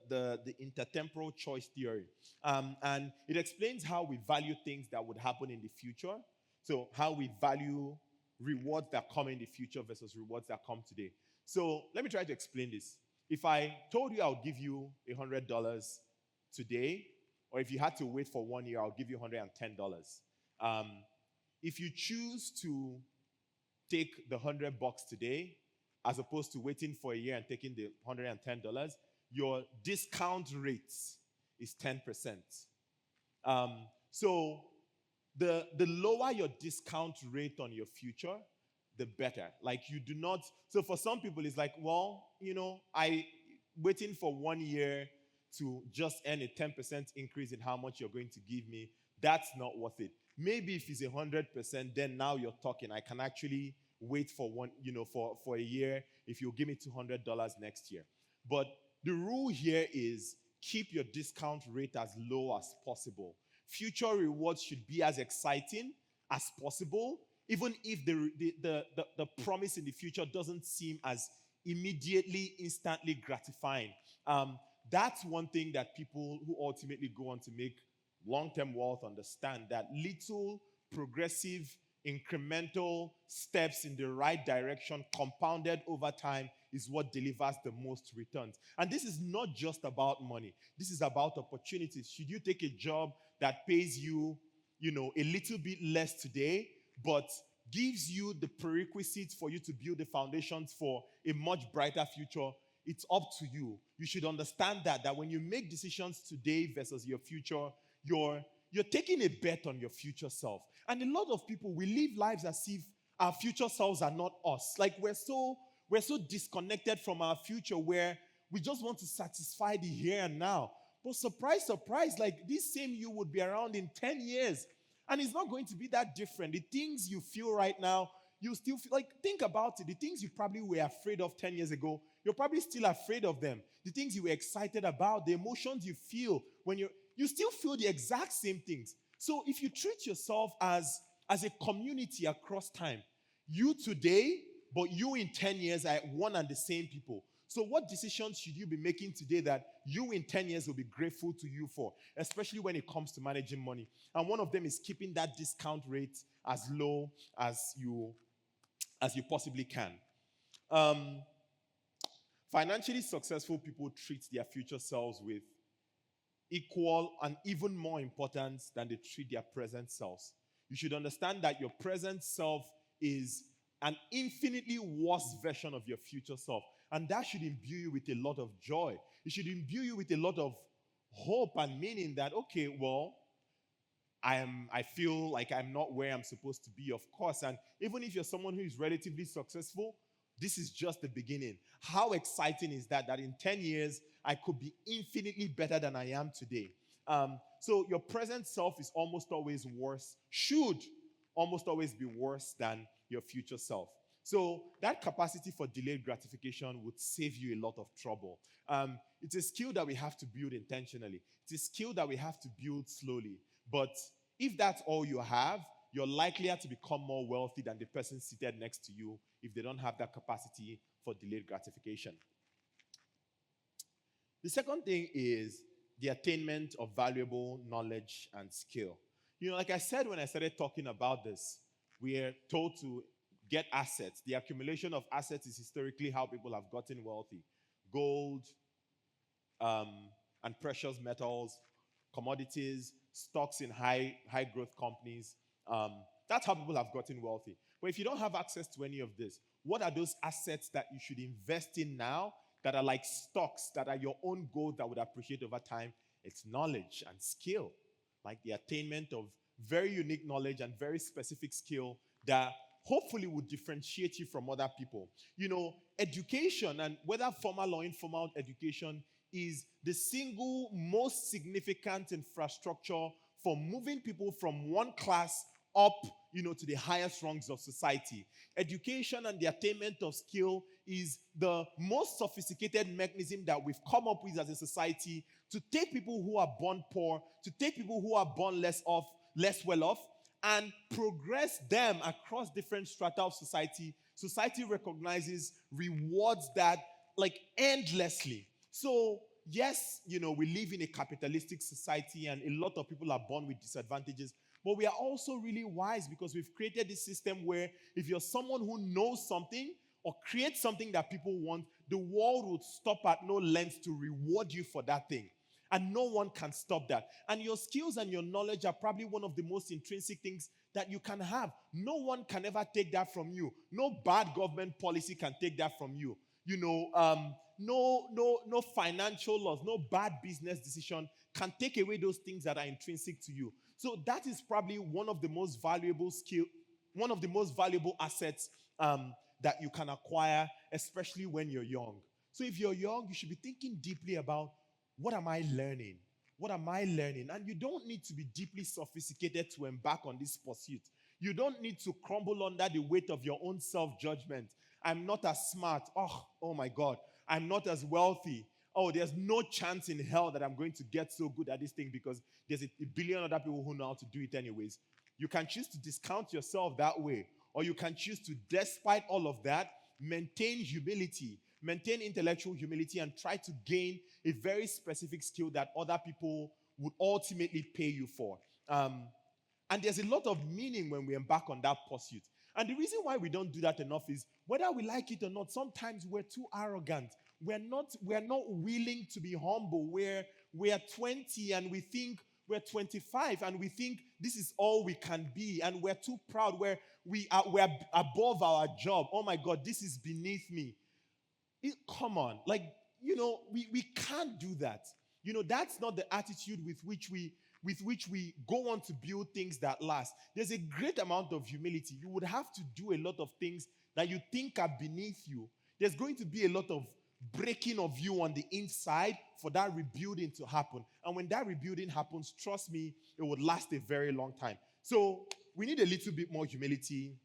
intertemporal choice theory. And it explains how we value things that would happen in the future. So how we value rewards that come in the future versus rewards that come today. So let me try to explain this. If I told you I'll give you $100 today, or if you had to wait for 1 year, I'll give you $110. If you choose to take the $100 today, as opposed to waiting for a year and taking the $110, your discount rate is 10%. So the lower your discount rate on your future, the better. Like you do not. So for some people, it's like, well, I waiting for 1 year to just earn a 10% increase in how much you're going to give me. That's not worth it. Maybe if it's 100%, then now you're talking. I can actually wait for for a year if you give me $200 next year. But the rule here is keep your discount rate as low as possible. Future rewards should be as exciting as possible, even if the promise in the future doesn't seem as immediately, instantly gratifying. That's one thing that people who ultimately go on to make long-term wealth understand, that little progressive incremental steps in the right direction compounded over time is what delivers the most returns. And this is not just about money. This is about opportunities. Should you take a job that pays you, a little bit less today, but gives you the prerequisites for you to build the foundations for a much brighter future, it's up to you. You should understand that when you make decisions today versus your future, you're taking a bet on your future self. And a lot of people, we live lives as if our future selves are not us. Like we're so disconnected from our future, where we just want to satisfy the here and now. But surprise, surprise, like this same you would be around in 10 years. And it's not going to be that different. The things you feel right now, you still feel like, think about it. The things you probably were afraid of 10 years ago, you're probably still afraid of them. The things you were excited about, the emotions you feel when you still feel the exact same things. So if you treat yourself as a community across time, you today, but you in 10 years are one and the same people. So what decisions should you be making today that you in 10 years will be grateful to you for, especially when it comes to managing money? And one of them is keeping that discount rate as low as you possibly can. Financially successful people treat their future selves with equal and even more importance than they treat their present selves. You should understand that your present self is an infinitely worse version of your future self. And that should imbue you with a lot of joy. It should imbue you with a lot of hope and meaning that, okay, well, I feel like I'm not where I'm supposed to be, of course. And even if you're someone who is relatively successful, this is just the beginning. How exciting is that in 10 years, I could be infinitely better than I am today. So your present self is almost always worse, should almost always be worse than your future self. So that capacity for delayed gratification would save you a lot of trouble. It's a skill that we have to build intentionally. It's a skill that we have to build slowly. But if that's all you have, you're likelier to become more wealthy than the person seated next to you if they don't have that capacity for delayed gratification. The second thing is the attainment of valuable knowledge and skill. Like I said when I started talking about this, we are told to get assets. The accumulation of assets is historically how people have gotten wealthy. Gold and precious metals, commodities, stocks in high growth companies. That's how people have gotten wealthy. But if you don't have access to any of this, what are those assets that you should invest in now that are like stocks, that are your own gold that would appreciate over time? It's knowledge and skill, like the attainment of very unique knowledge and very specific skill that hopefully would differentiate you from other people. Education, and whether formal or informal education, is the single most significant infrastructure for moving people from one class up, to the highest rungs of society. Education and the attainment of skill is the most sophisticated mechanism that we've come up with as a society to take people who are born poor, to take people who are born less well off, and progress them across different strata of society. Society recognizes, rewards that, like endlessly. So yes, we live in a capitalistic society and a lot of people are born with disadvantages, but we are also really wise because we've created this system where if you're someone who knows something or creates something that people want, the world would stop at no length to reward you for that thing. And no one can stop that. And your skills and your knowledge are probably one of the most intrinsic things that you can have. No one can ever take that from you. No bad government policy can take that from you. No financial loss, no bad business decision can take away those things that are intrinsic to you. So that is probably one of the most valuable one of the most valuable assets that you can acquire, especially when you're young. So if you're young, you should be thinking deeply about what am I learning? What am I learning? And you don't need to be deeply sophisticated to embark on this pursuit. You don't need to crumble under the weight of your own self-judgment. I'm not as smart. Oh my God. I'm not as wealthy. Oh, there's no chance in hell that I'm going to get so good at this thing because there's a billion other people who know how to do it anyways. You can choose to discount yourself that way, or you can choose to, despite all of that, maintain humility, maintain intellectual humility, and try to gain a very specific skill that other people would ultimately pay you for. And there's a lot of meaning when we embark on that pursuit. And the reason why we don't do that enough is whether we like it or not, sometimes we're too arrogant. We're not willing to be humble. We're 20 and we think we're 25 and we think this is all we can be, and we're too proud. We're above our job. Oh my God, this is beneath me. Come on, we can't do that. That's not the attitude with which we go on to build things that last. There's a great amount of humility. You would have to do a lot of things that you think are beneath you. There's going to be a lot of breaking of you on the inside for that rebuilding to happen. And when that rebuilding happens, trust me, it would last a very long time. So we need a little bit more humility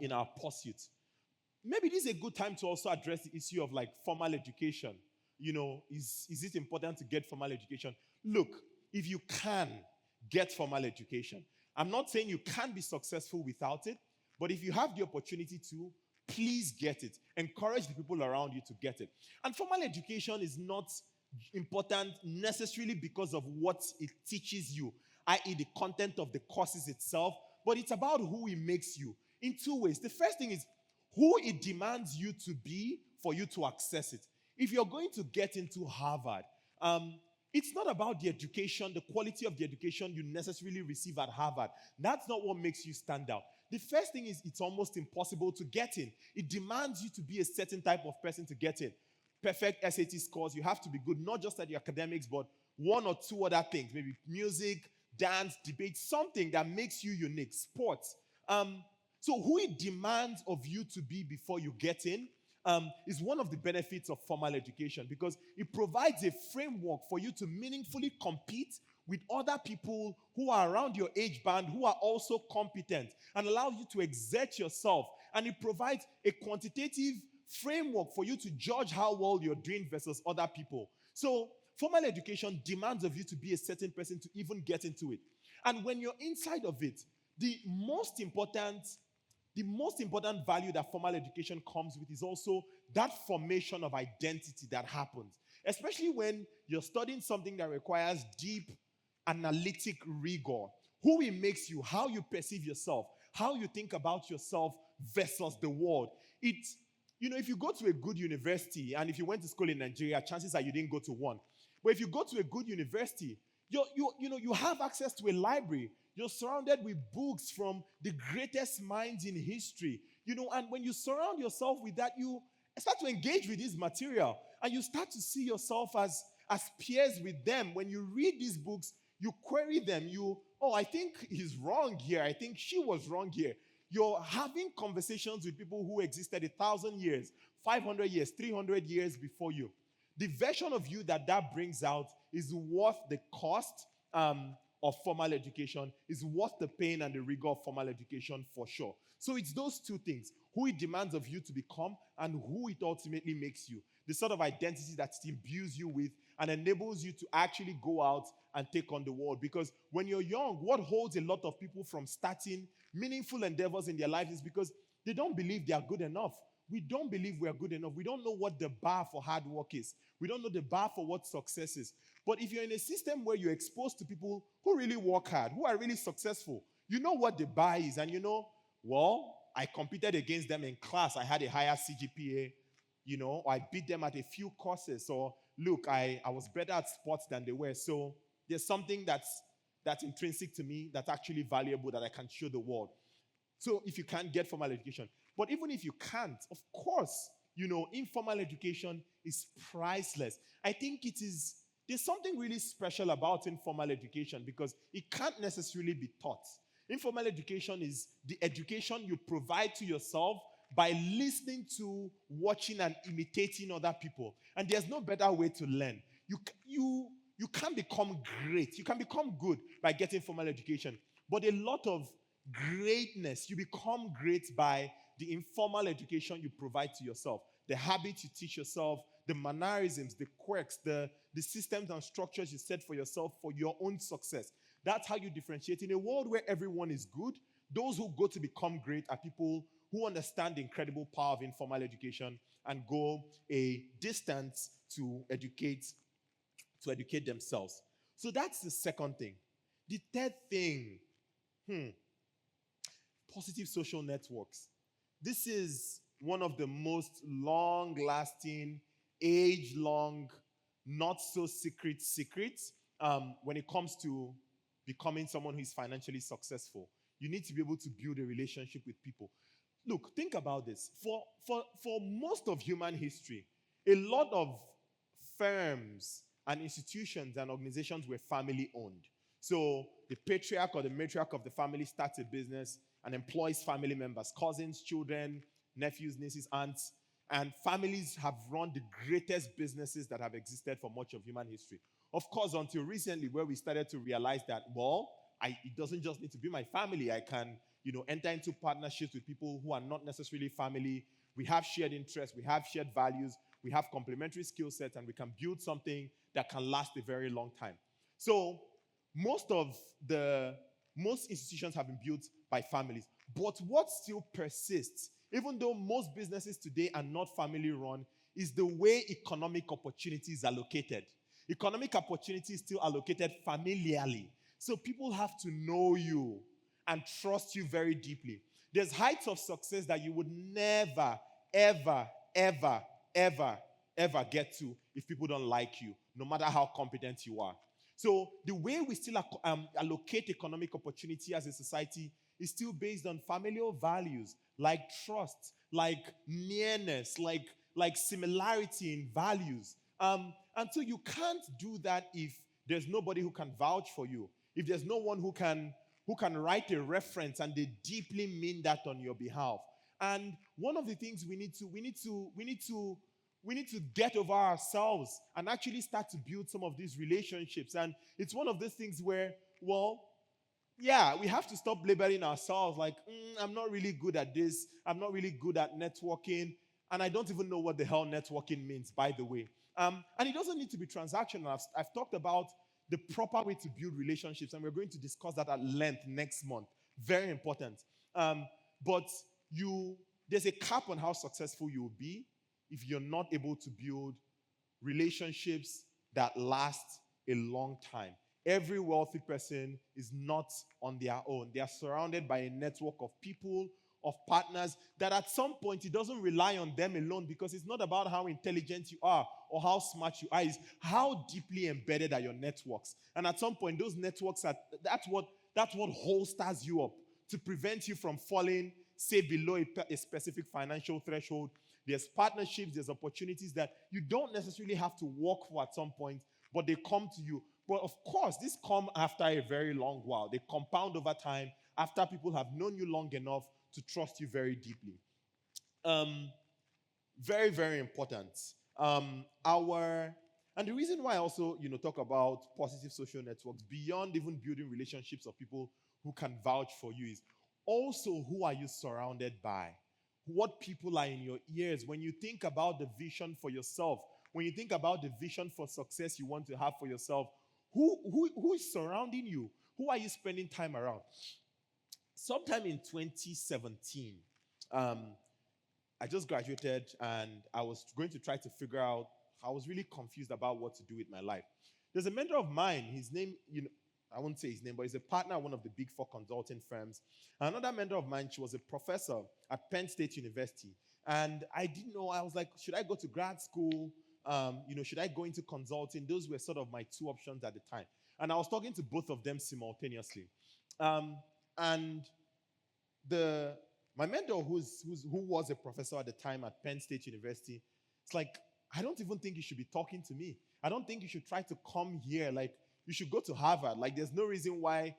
in our pursuit. Maybe this is a good time to also address the issue of formal education. Is it important to get formal education? Look, if you can get formal education, I'm not saying you can't be successful without it, but if you have the opportunity to, please get it. Encourage the people around you to get it. And formal education is not important necessarily because of what it teaches you, i.e. the content of the courses itself, but it's about who it makes you in two ways. The first thing is who it demands you to be for you to access it. If you're going to get into Harvard, it's not about the education, the quality of the education you necessarily receive at Harvard. That's not what makes you stand out. The first thing is it's almost impossible to get in. It demands you to be a certain type of person to get in. Perfect SAT scores, you have to be good, not just at your academics, but one or two other things, maybe music, dance, debate, something that makes you unique, sports. So who it demands of you to be before you get in is one of the benefits of formal education because it provides a framework for you to meaningfully compete with other people who are around your age band who are also competent and allows you to exert yourself. And it provides a quantitative framework for you to judge how well you're doing versus other people. So formal education demands of you to be a certain person to even get into it. And when you're inside of it, the most important value that formal education comes with is also that formation of identity that happens, especially when you're studying something that requires deep analytic rigor. Who it makes you, how you perceive yourself, how you think about yourself versus the world. If you go to a good university, and if you went to school in Nigeria, chances are you didn't go to one. But if you go to a good university, you have access to a library. You're surrounded with books from the greatest minds in history. And when you surround yourself with that, you start to engage with this material. And you start to see yourself as peers with them. When you read these books, you query them. I think he's wrong here. I think she was wrong here. You're having conversations with people who existed 1,000 years, 500 years, 300 years before you. The version of you that brings out is worth the cost of formal education, is worth the pain and the rigor of formal education for sure. So it's those two things, who it demands of you to become and who it ultimately makes you. The sort of identity that it imbues you with and enables you to actually go out and take on the world. Because when you're young, what holds a lot of people from starting meaningful endeavors in their lives is because they don't believe they are good enough. we don't believe we are good enough. We don't know what the bar for hard work is. We don't know the bar for what success is. But if you're in a system where you're exposed to people who really work hard, who are really successful, you know what the bar is. And you know, well, I competed against them in class. I had a higher CGPA, or I beat them at a few courses. Or look, I was better at sports than they were. So there's something that's intrinsic to me, that's actually valuable, that I can show the world. So if you can't get formal education, but even if you can't, of course, informal education is priceless. I think there's something really special about informal education because it can't necessarily be taught. Informal education is the education you provide to yourself by listening to, watching, and imitating other people. And there's no better way to learn. You can't become great. You can become good by getting formal education. But a lot of greatness, you become great by the informal education you provide to yourself, the habits you teach yourself, the mannerisms, the quirks, the systems and structures you set for yourself for your own success. That's how you differentiate. In a world where everyone is good, those who go to become great are people who understand the incredible power of informal education and go a distance to educate themselves. So that's the second thing. The third thing, positive social networks. This is one of the most long-lasting, age-long, not so secret secrets when it comes to becoming someone who is financially successful. You need to be able to build a relationship with people. Look, think about this. For most of human history, a lot of firms and institutions and organizations were family owned. So the patriarch or the matriarch of the family starts a business and employs family members, cousins, children, nephews, nieces, aunts, and families have run the greatest businesses that have existed for much of human history. Of course, until recently, where we started to realize that, it doesn't just need to be my family. I can, enter into partnerships with people who are not necessarily family. We have shared interests, we have shared values, we have complementary skill sets, and we can build something that can last a very long time. So most institutions have been built by families. But what still persists, even though most businesses today are not family run, is the way economic opportunities are allocated. Economic opportunities still allocated familially. So people have to know you and trust you very deeply. There's heights of success that you would never, ever, ever, ever, ever get to if people don't like you, no matter how competent you are. So the way we still allocate economic opportunity as a society is still based on familial values like trust, like nearness, like similarity in values. And so you can't do that if there's nobody who can vouch for you, if there's no one who can write a reference and they deeply mean that on your behalf. And one of the things we need to get over ourselves and actually start to build some of these relationships. And it's one of those things where, we have to stop labeling ourselves like, I'm not really good at this. I'm not really good at networking. And I don't even know what the hell networking means, by the way. And it doesn't need to be transactional. I've talked about the proper way to build relationships, and we're going to discuss that at length next month. Very important. But there's a cap on how successful you will be if you're not able to build relationships that last a long time. Every wealthy person is not on their own. They are surrounded by a network of people, of partners, that at some point it doesn't rely on them alone, because it's not about how intelligent you are or how smart you are. It's how deeply embedded are your networks. And at some point, those networks that's what holsters you up to prevent you from falling, say, below a specific financial threshold. There's partnerships, there's opportunities that you don't necessarily have to work for at some point, but they come to you. But of course, these come after a very long while. They compound over time after people have known you long enough to trust you very deeply. Very, very important. And the reason why I also, talk about positive social networks beyond even building relationships of people who can vouch for you is also, who are you surrounded by? What people are in your ears when you think about the vision for yourself, when you think about the vision for success you want to have for yourself? Who is surrounding you? Who are you spending time around? Sometime in 2017, I just graduated and I was going to try to figure out, I was really confused about what to do with my life. There's a mentor of mine, his name, I won't say his name, but he's a partner at one of the big four consulting firms. Another mentor of mine, she was a professor at Penn State University. And I didn't know, I was like, should I go to grad school? Should I go into consulting? Those were sort of my two options at the time. And I was talking to both of them simultaneously. And my mentor, who was a professor at the time at Penn State University, it's like, I don't even think you should be talking to me. I don't think you should try to come here. Like, you should go to Harvard. Like, there's no reason why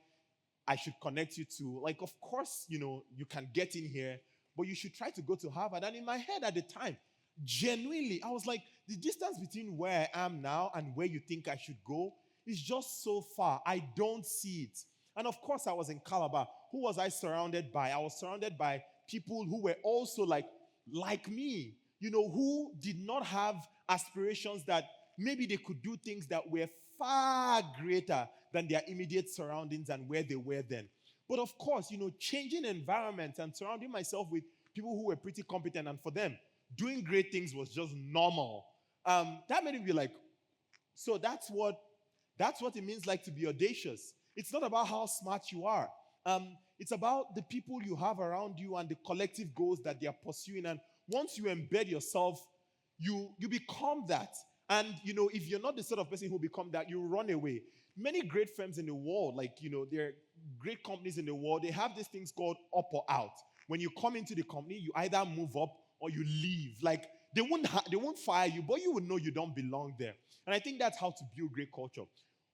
I should connect you to. Like, of course, you can get in here, but you should try to go to Harvard. And in my head at the time, genuinely, I was like, the distance between where I am now and where you think I should go is just so far. I don't see it. And of course, I was in Calabar. Who was I surrounded by? I was surrounded by people who were also like me, who did not have aspirations that maybe they could do things that were far greater than their immediate surroundings and where they were then. But of course, changing environments and surrounding myself with people who were pretty competent, and for them, doing great things was just normal. That made me be like, so that's what it means like to be audacious. It's not about how smart you are. It's about the people you have around you and the collective goals that they are pursuing. And once you embed yourself, you become that. And, if you're not the sort of person who become that, you run away. Many great firms in the world, there are great companies in the world, they have these things called up or out. When you come into the company, you either move up or you leave. Like, they won't fire you, but you will know you don't belong there. And I think that's how to build great culture.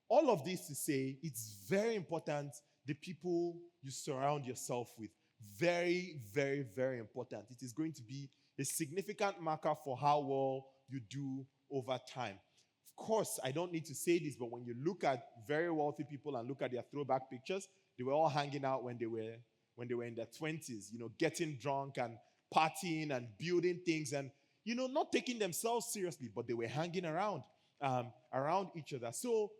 All of this to say, it's very important the people you surround yourself with. Very, very, very important. It is going to be a significant marker for how well you do over time. Of course, I don't need to say this, but when you look at very wealthy people and look at their throwback pictures, they were all hanging out when they were in their 20s, getting drunk and partying and building things and, not taking themselves seriously, but they were hanging around each other. So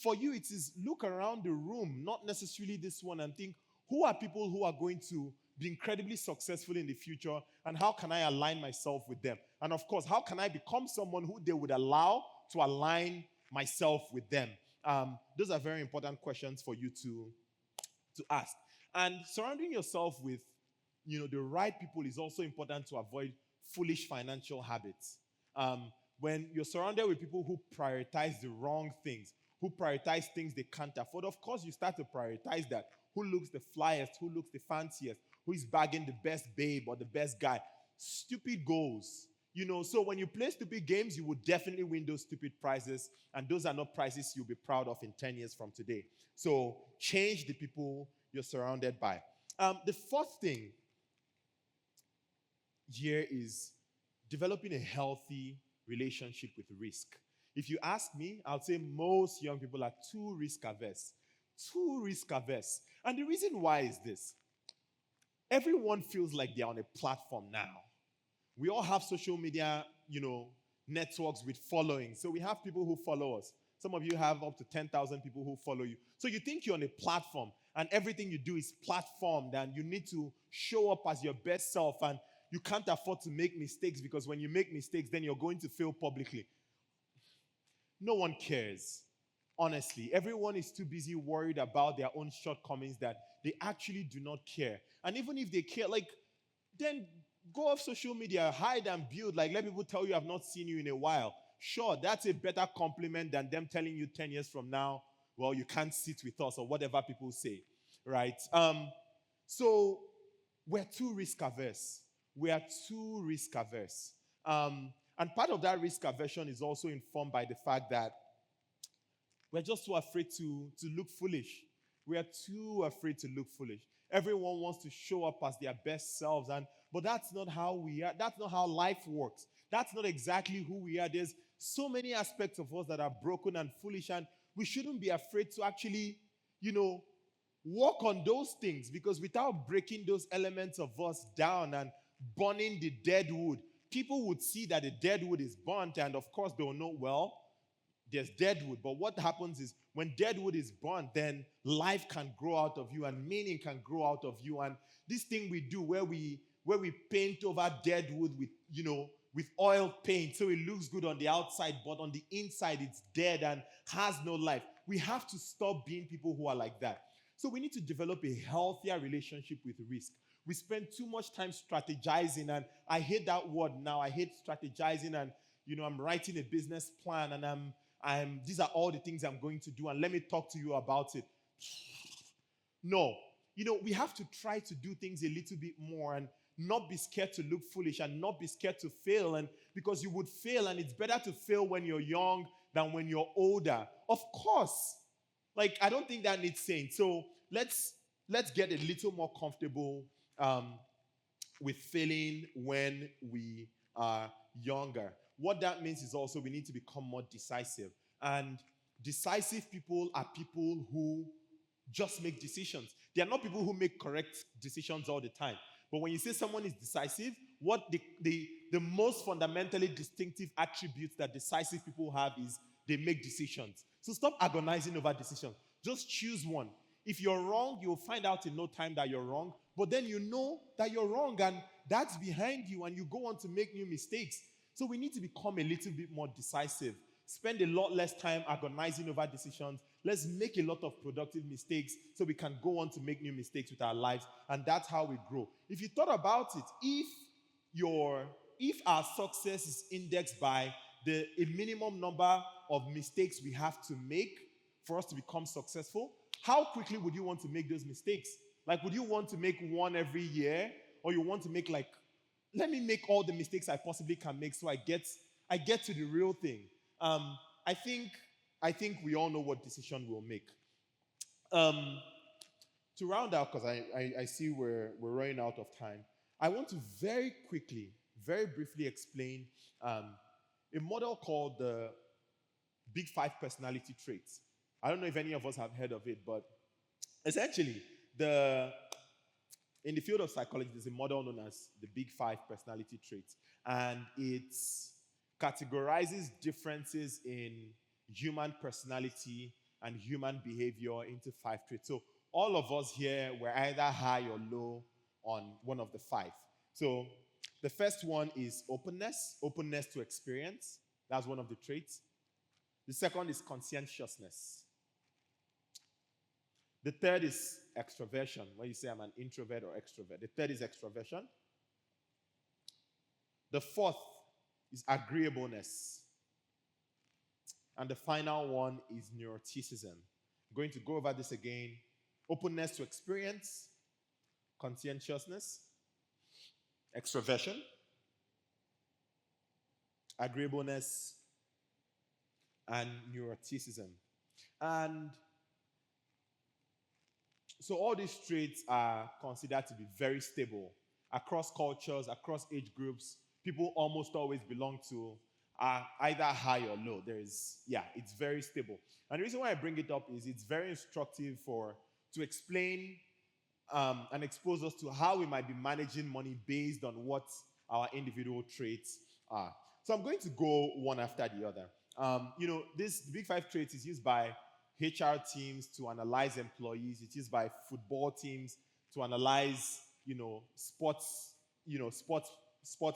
for you, it is look around the room, not necessarily this one, and think, who are people who are going to be incredibly successful in the future, and how can I align myself with them? And of course, how can I become someone who they would allow to align myself with them? Those are very important questions for you to ask. And surrounding yourself with, the right people is also important to avoid foolish financial habits. When you're surrounded with people who prioritize the wrong things, who prioritize things they can't afford, of course, you start to prioritize that. Who looks the flyest? Who looks the fanciest? Who is bagging the best babe or the best guy? Stupid goals. So when you play stupid games, you will definitely win those stupid prizes. And those are not prizes you'll be proud of in 10 years from today. So change the people you're surrounded by. The fourth thing here is developing a healthy relationship with risk. If you ask me, I would say most young people are too risk averse. Too risk averse. And the reason why is this. Everyone feels like they're on a platform now. We all have social media, networks with following. So we have people who follow us. Some of you have up to 10,000 people who follow you. So you think you're on a platform and everything you do is platformed and you need to show up as your best self and you can't afford to make mistakes because when you make mistakes, then you're going to fail publicly. No one cares. Honestly, everyone is too busy worried about their own shortcomings that they actually do not care. And even if they care, then go off social media, hide and build. Let people tell you I've not seen you in a while. Sure, that's a better compliment than them telling you 10 years from now, well, you can't sit with us or whatever people say, right? So we're too risk averse. We are too risk averse. And part of that risk aversion is also informed by the fact that we're just too afraid to look foolish. We are too afraid to look foolish. Everyone wants to show up as their best selves, but that's not how we are. That's not how life works. That's not exactly who we are. There's so many aspects of us that are broken and foolish, and we shouldn't be afraid to actually, work on those things, because without breaking those elements of us down and burning the dead wood, people would see that the dead wood is burnt, and of course they'll know, well, there's dead wood. But what happens is when dead wood is burnt, then life can grow out of you and meaning can grow out of you. And this thing we do where we where we paint over dead wood with, with oil paint so it looks good on the outside, but on the inside it's dead and has no life. We have to stop being people who are like that. So we need to develop a healthier relationship with risk. We spend too much time strategizing, and I hate that word now. I hate strategizing, and I'm writing a business plan, and these are all the things I'm going to do, and let me talk to you about it. No. We have to try to do things a little bit more and not be scared to look foolish and not be scared to fail. And because you would fail, and it's better to fail when you're young than when you're older. Of course. I don't think that needs saying. So let's get a little more comfortable with failing when we are younger. What that means is also we need to become more decisive. And decisive people are people who just make decisions. They are not people who make correct decisions all the time. But when you say someone is decisive, what the most fundamentally distinctive attributes that decisive people have is they make decisions. So stop agonizing over decisions. Just choose one. If you're wrong, you'll find out in no time that you're wrong. But then you know that you're wrong, and that's behind you, and you go on to make new mistakes. So we need to become a little bit more decisive. Spend a lot less time agonizing over decisions. Let's make a lot of productive mistakes so we can go on to make new mistakes with our lives. And that's how we grow. If you thought about it, if our success is indexed by a minimum number of mistakes we have to make for us to become successful, how quickly would you want to make those mistakes? Would you want to make one every year? Or you want to make let me make all the mistakes I possibly can make so I get to the real thing. I think we all know what decision we'll make. To round out, because I see we're running out of time, I want to very quickly, very briefly explain a model called the Big Five personality traits. I don't know if any of us have heard of it, but essentially, in the field of psychology, there's a model known as the Big Five personality traits, and it categorizes differences in human personality and human behavior into 5 traits. So all of us here were either high or low on one of the 5. So the first one is openness to experience. That's one of the traits. The second is conscientiousness. The third is extroversion, when you say I'm an introvert or extrovert. The third is extroversion. The fourth is agreeableness. And the final one is neuroticism. I'm going to go over this again. Openness to experience, conscientiousness, extroversion, agreeableness, and neuroticism. And so all these traits are considered to be very stable across cultures, across age groups. People almost always belong to either high or low. It's very stable. And the reason why I bring it up is it's very instructive to explain and expose us to how we might be managing money based on what our individual traits are. So I'm going to go one after the other. This Big Five traits is used by HR teams to analyze employees. It is by football teams to analyze, sports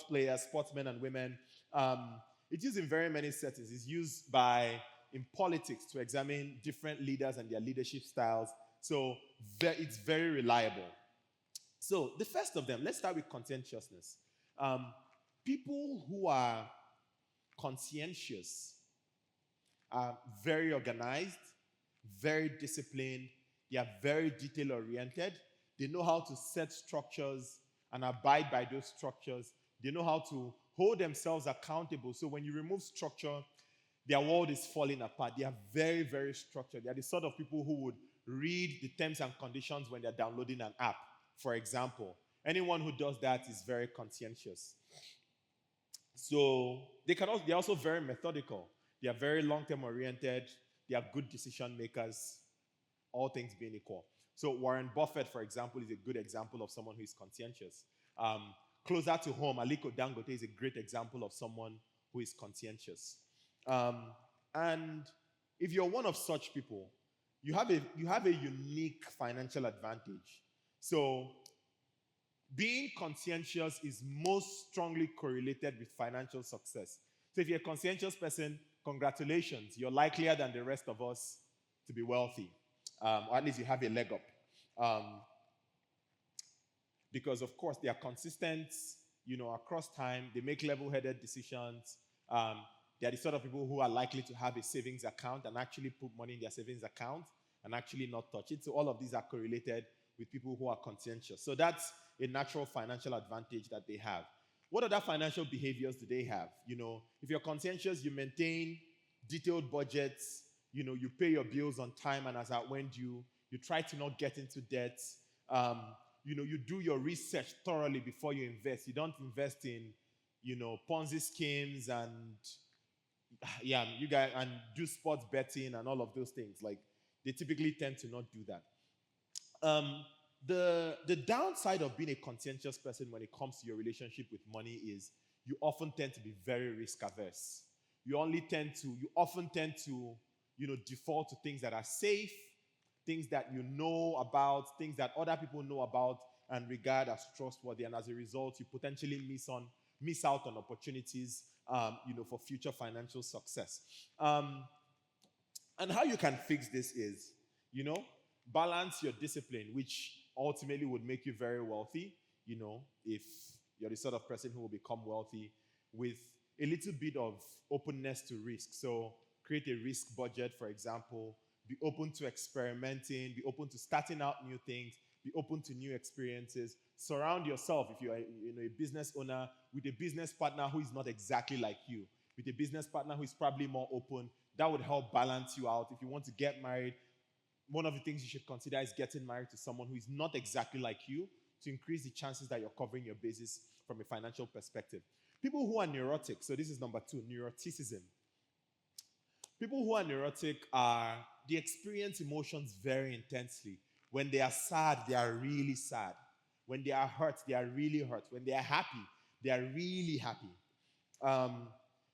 players, sportsmen and women. It's used in very many settings. It's used in politics to examine different leaders and their leadership styles. So it's very reliable. So the first of them, let's start with conscientiousness. People who are conscientious are very organized, very disciplined. They are very detail-oriented. They know how to set structures and abide by those structures. They know how to hold themselves accountable. So when you remove structure, their world is falling apart. They are very, very structured. They are the sort of people who would read the terms and conditions when they're downloading an app, for example. Anyone who does that is very conscientious. So they're also very methodical. They are very long-term oriented. They are good decision makers, all things being equal. So Warren Buffett, for example, is a good example of someone who is conscientious. Closer to home, Aliko Dangote is a great example of someone who is conscientious. And if you're one of such people, you have a unique financial advantage. So being conscientious is most strongly correlated with financial success. So if you're a conscientious person, congratulations, you're likelier than the rest of us to be wealthy, or at least you have a leg up. Because of course they are consistent, across time. They make level-headed decisions. They are the sort of people who are likely to have a savings account and actually put money in their savings account and actually not touch it. So all of these are correlated with people who are conscientious. So that's a natural financial advantage that they have. What other financial behaviors do they have? If you're conscientious, you maintain detailed budgets. You pay your bills on time and as at when due. You try to not get into debt. You do your research thoroughly before you invest. You don't invest in, Ponzi schemes and you guys and do sports betting and all of those things. Like they typically tend to not do that. The downside of being a conscientious person when it comes to your relationship with money is you often tend to be very risk averse. You often tend to, default to things that are safe, things that you know about, things that other people know about and regard as trustworthy. And as a result, you potentially miss out on opportunities, for future financial success. And how you can fix this is, balance your discipline, which ultimately would make you very wealthy, if you're the sort of person who will become wealthy, with a little bit of openness to risk. So create a risk budget, for example. Be open to experimenting, be open to starting out new things, be open to new experiences. Surround yourself, if you're a business owner, with a business partner who is not exactly like you, with a business partner who is probably more open. That would help balance you out. If you want to get married, one of the things you should consider is getting married to someone who is not exactly like you to increase the chances that you're covering your basis from a financial perspective. People who are neurotic, so this is number 2, neuroticism. People who are neurotic they experience emotions very intensely. When they are sad, they are really sad. When they are hurt, they are really hurt. When they are happy, they are really happy.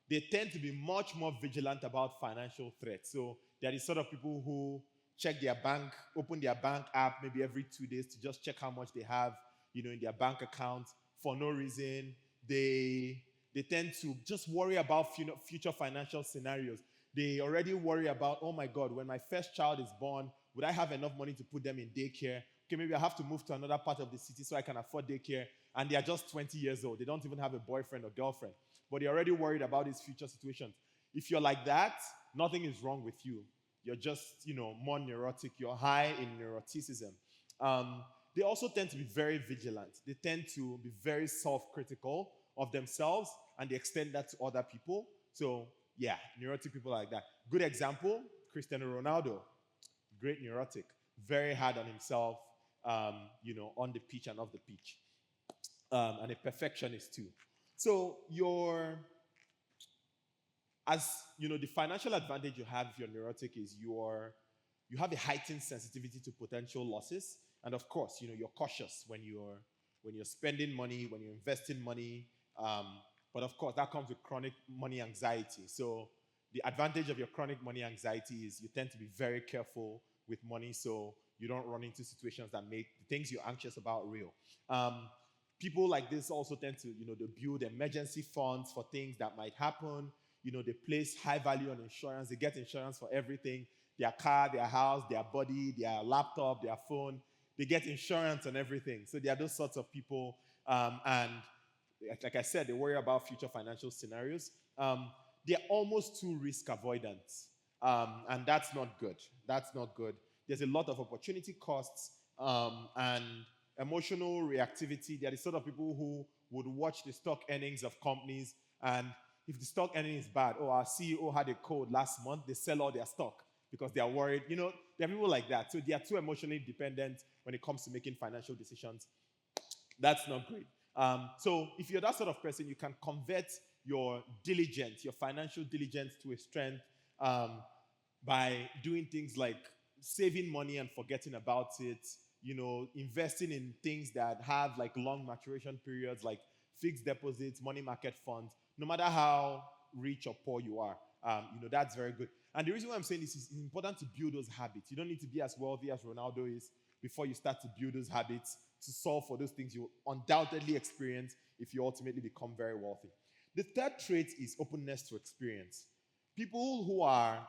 They tend to be much more vigilant about financial threats. So they are the sort of people who check their bank, open their bank app maybe every 2 days to just check how much they have, in their bank account for no reason. They tend to just worry about future financial scenarios. They already worry about, oh my God, when my first child is born, would I have enough money to put them in daycare? Okay, maybe I have to move to another part of the city so I can afford daycare. And they are just 20 years old. They don't even have a boyfriend or girlfriend. But they're already worried about these future situations. If you're like that, nothing is wrong with you. You're just, more neurotic. You're high in neuroticism. They also tend to be very vigilant. They tend to be very self-critical of themselves, and they extend that to other people. So, yeah, neurotic people like that. Good example, Cristiano Ronaldo. Great neurotic. Very hard on himself, on the pitch and off the pitch. And a perfectionist too. So the financial advantage you have if you're neurotic is you have a heightened sensitivity to potential losses. And of course, you're cautious when you're spending money, when you're investing money. But of course, that comes with chronic money anxiety. So the advantage of your chronic money anxiety is you tend to be very careful with money so you don't run into situations that make the things you're anxious about real. People like this also tend to, they build emergency funds for things that might happen. They place high value on insurance. They get insurance for everything: their car, their house, their body, their laptop, their phone. They get insurance on everything. So they are those sorts of people. And like I said, they worry about future financial scenarios. They're almost too risk avoidant. And that's not good. That's not good. There's a lot of opportunity costs and emotional reactivity. They're the sort of people who would watch the stock earnings of companies, and if the stock earning is bad, our CEO had a cold last month, they sell all their stock because they are worried. There are people like that. So they are too emotionally dependent when it comes to making financial decisions. That's not great. So if you're that sort of person, you can convert your diligence, your financial diligence, to a strength by doing things like saving money and forgetting about it, investing in things that have like long maturation periods, like fixed deposits, money market funds. No matter how rich or poor you are, that's very good. And the reason why I'm saying this is it's important to build those habits. You don't need to be as wealthy as Ronaldo is before you start to build those habits. to solve for those things you undoubtedly experience if you ultimately become very wealthy. The third trait is openness to experience. People who are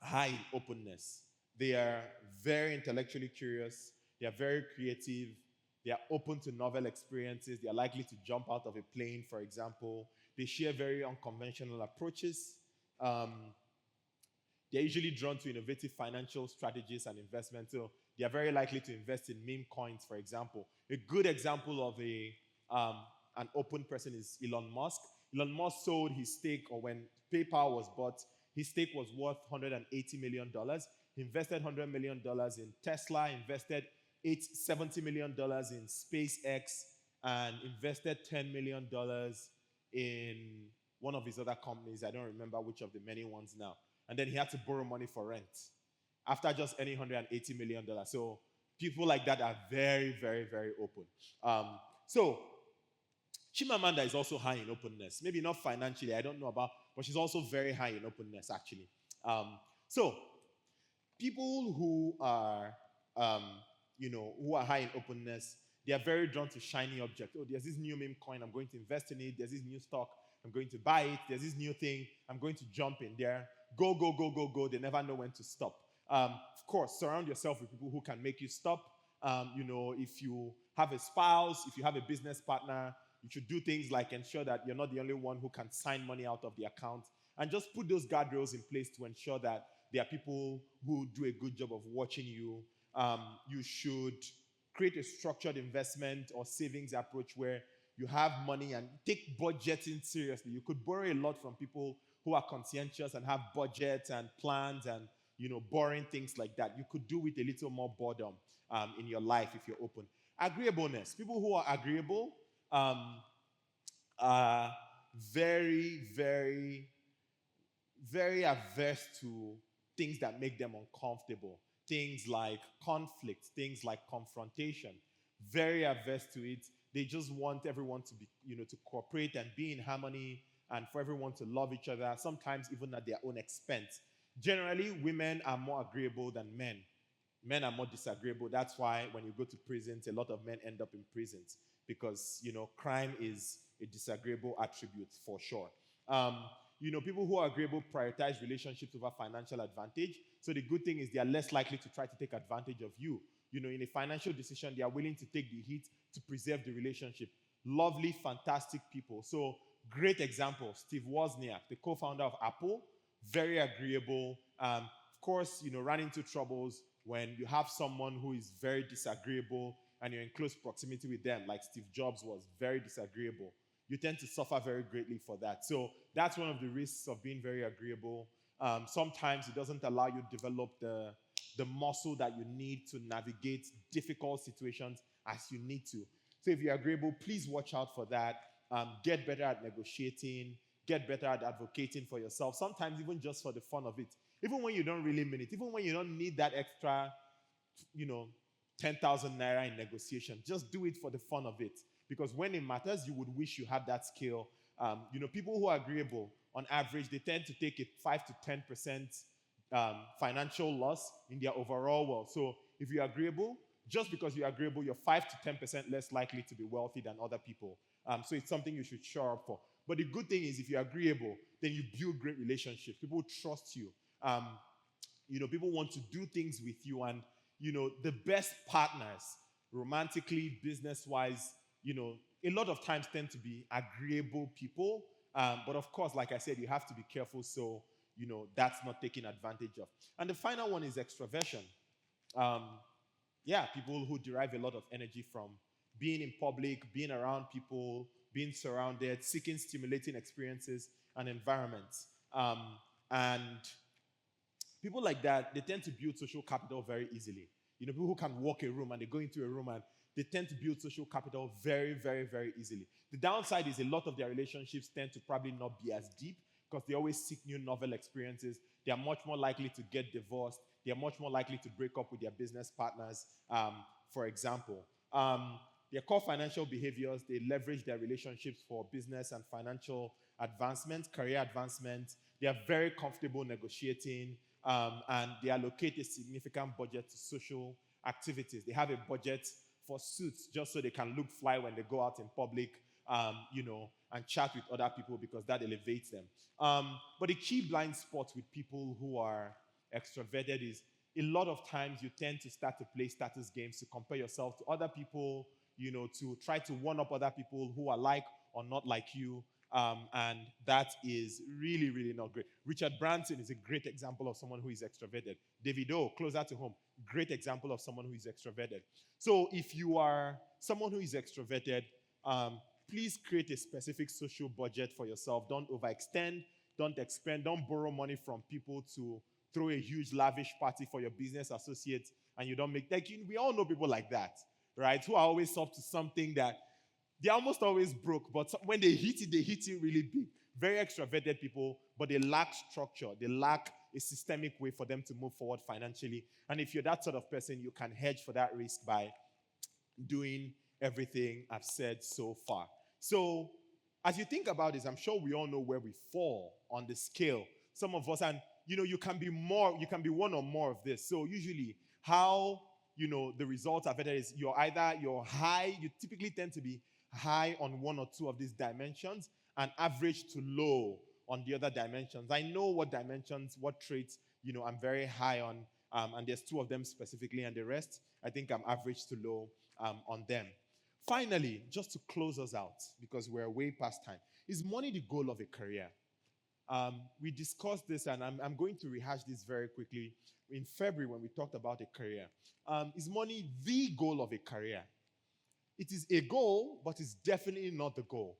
high in openness, they are very intellectually curious, they are very creative, they are open to novel experiences, they are likely to jump out of a plane, for example. They share very unconventional approaches. Um, they're usually drawn to innovative financial strategies and investments. So they are very likely to invest in meme coins, for example. A good example of an open person is Elon Musk. Elon Musk sold his stake, or when PayPal was bought, his stake was worth $180 million. He invested $100 million in Tesla, invested $70 million in SpaceX, and invested $10 million in one of his other companies. I don't remember which of the many ones now. And then he had to borrow money for rent after just earning $180 million. So people like that are very, very, very open. So Chimamanda is also high in openness. Maybe not financially, I don't know about, but she's also very high in openness, actually. So people who are, who are high in openness, they are very drawn to shiny objects. Oh, there's this new meme coin, I'm going to invest in it. There's this new stock, I'm going to buy it. There's this new thing, I'm going to jump in there. Go, go, go, go, go. They never know when to stop. Of course, surround yourself with people who can make you stop. If you have a spouse, if you have a business partner, you should do things like ensure that you're not the only one who can sign money out of the account. And just put those guardrails in place to ensure that there are people who do a good job of watching you. You should create a structured investment or savings approach where you have money and take budgeting seriously. You could borrow a lot from people who are conscientious and have budgets and plans and boring things like that. You could do with a little more boredom in your life if you're open. Agreeableness. People who are agreeable are very, very, very averse to things that make them uncomfortable. Things like conflict, things like confrontation. Very averse to it. They just want everyone to be, to cooperate and be in harmony and for everyone to love each other, sometimes even at their own expense. Generally, women are more agreeable than men. Men are more disagreeable. That's why when you go to prisons, a lot of men end up in prisons because, crime is a disagreeable attribute for sure. People who are agreeable prioritize relationships over financial advantage. So the good thing is they are less likely to try to take advantage of you. In a financial decision, they are willing to take the heat to preserve the relationship. Lovely, fantastic people. So great example, Steve Wozniak, the co-founder of Apple, very agreeable. Of course, ran into troubles when you have someone who is very disagreeable and you're in close proximity with them, like Steve Jobs was very disagreeable. You tend to suffer very greatly for that. So that's one of the risks of being very agreeable. Sometimes it doesn't allow you to develop the muscle that you need to navigate difficult situations as you need to. So if you're agreeable, please watch out for that. Get better at negotiating. Get better at advocating for yourself. Sometimes even just for the fun of it. Even when you don't really mean it. Even when you don't need that extra, 10,000 naira in negotiation. Just do it for the fun of it. Because when it matters, you would wish you had that skill. People who are agreeable, on average, they tend to take a 5 to 10% financial loss in their overall wealth. So if you're agreeable, just because you're agreeable, you're 5 to 10% less likely to be wealthy than other people. So it's something you should show up for. But the good thing is, if you're agreeable, then you build great relationships. People trust you. People want to do things with you. And, the best partners, romantically, business-wise, a lot of times tend to be agreeable people. But of course, like I said, you have to be careful so, that's not taken advantage of. And the final one is extroversion. People who derive a lot of energy from being in public, being around people, being surrounded, seeking stimulating experiences and environments. And people like that, they tend to build social capital very easily. People who can walk a room and they go into a room and they tend to build social capital very, very, very easily. The downside is a lot of their relationships tend to probably not be as deep because they always seek new novel experiences. They are much more likely to get divorced. They are much more likely to break up with their business partners, for example. Their core financial behaviors, they leverage their relationships for business and financial advancement, career advancement. They are very comfortable negotiating, and they allocate a significant budget to social activities. They have a budget for suits just so they can look fly when they go out in public, and chat with other people because that elevates them. But the key blind spot with people who are extroverted is a lot of times you tend to start to play status games to compare yourself to other people, to try to one up other people who are like or not like you. And that is really, really not great. Richard Branson is a great example of someone who is extroverted. David O, closer to home, great example of someone who is extroverted. So if you are someone who is extroverted, please create a specific social budget for yourself. Don't overextend, don't expend, don't borrow money from people to throw a huge lavish party for your business associates and you don't make, we all know people like that, right? Who are always up to something that they're almost always broke, but when they hit it really big. Very extroverted people, but they lack structure. They lack a systemic way for them to move forward financially. And if you're that sort of person, you can hedge for that risk by doing everything I've said so far. So, as you think about this, I'm sure we all know where we fall on the scale. Some of us, and you can be one or more of this. So, usually, how the results are better is you're high, you typically tend to be high on one or two of these dimensions and average to low on the other dimensions. I know what dimensions, what traits, I'm very high on, and there's two of them specifically, and the rest, I think I'm average to low on them. Finally, just to close us out, because we're way past time, is money the goal of a career? We discussed this, and I'm going to rehash this very quickly in February when we talked about a career. Is money the goal of a career? It is a goal, but it's definitely not the goal.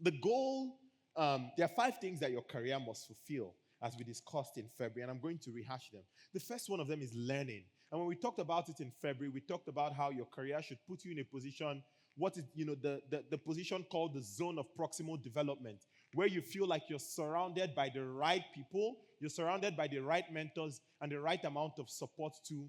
The goal, there are 5 things that your career must fulfill, as we discussed in February, and I'm going to rehash them. The first one of them is learning. And when we talked about it in February, we talked about how your career should put you in a position, the position called the zone of proximal development, where you feel like you're surrounded by the right people, you're surrounded by the right mentors, and the right amount of support to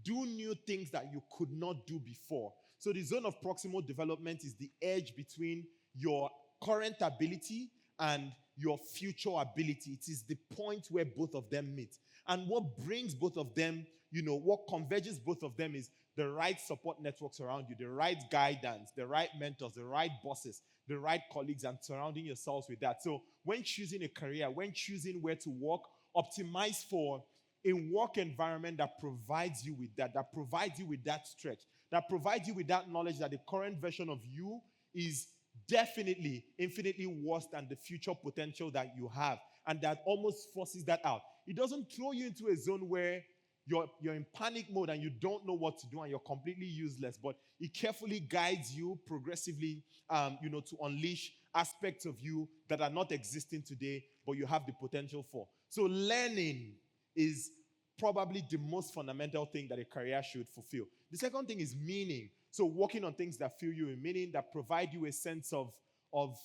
do new things that you could not do before. So the zone of proximal development is the edge between your current ability and your future ability. It is the point where both of them meet. And what brings both of them, what converges both of them is the right support networks around you, the right guidance, the right mentors, the right bosses, the right colleagues, and surrounding yourselves with that. So when choosing a career, when choosing where to work, optimize for a work environment that provides you with that provides you with that stretch, that provides you with that knowledge that the current version of you is definitely infinitely worse than the future potential that you have, and that almost forces that out. It doesn't throw you into a zone where you're in panic mode and you don't know what to do and you're completely useless, but it carefully guides you progressively, to unleash aspects of you that are not existing today, but you have the potential for. So learning is probably the most fundamental thing that a career should fulfill. The second thing is meaning. So working on things that fill you with meaning, that provide you a sense of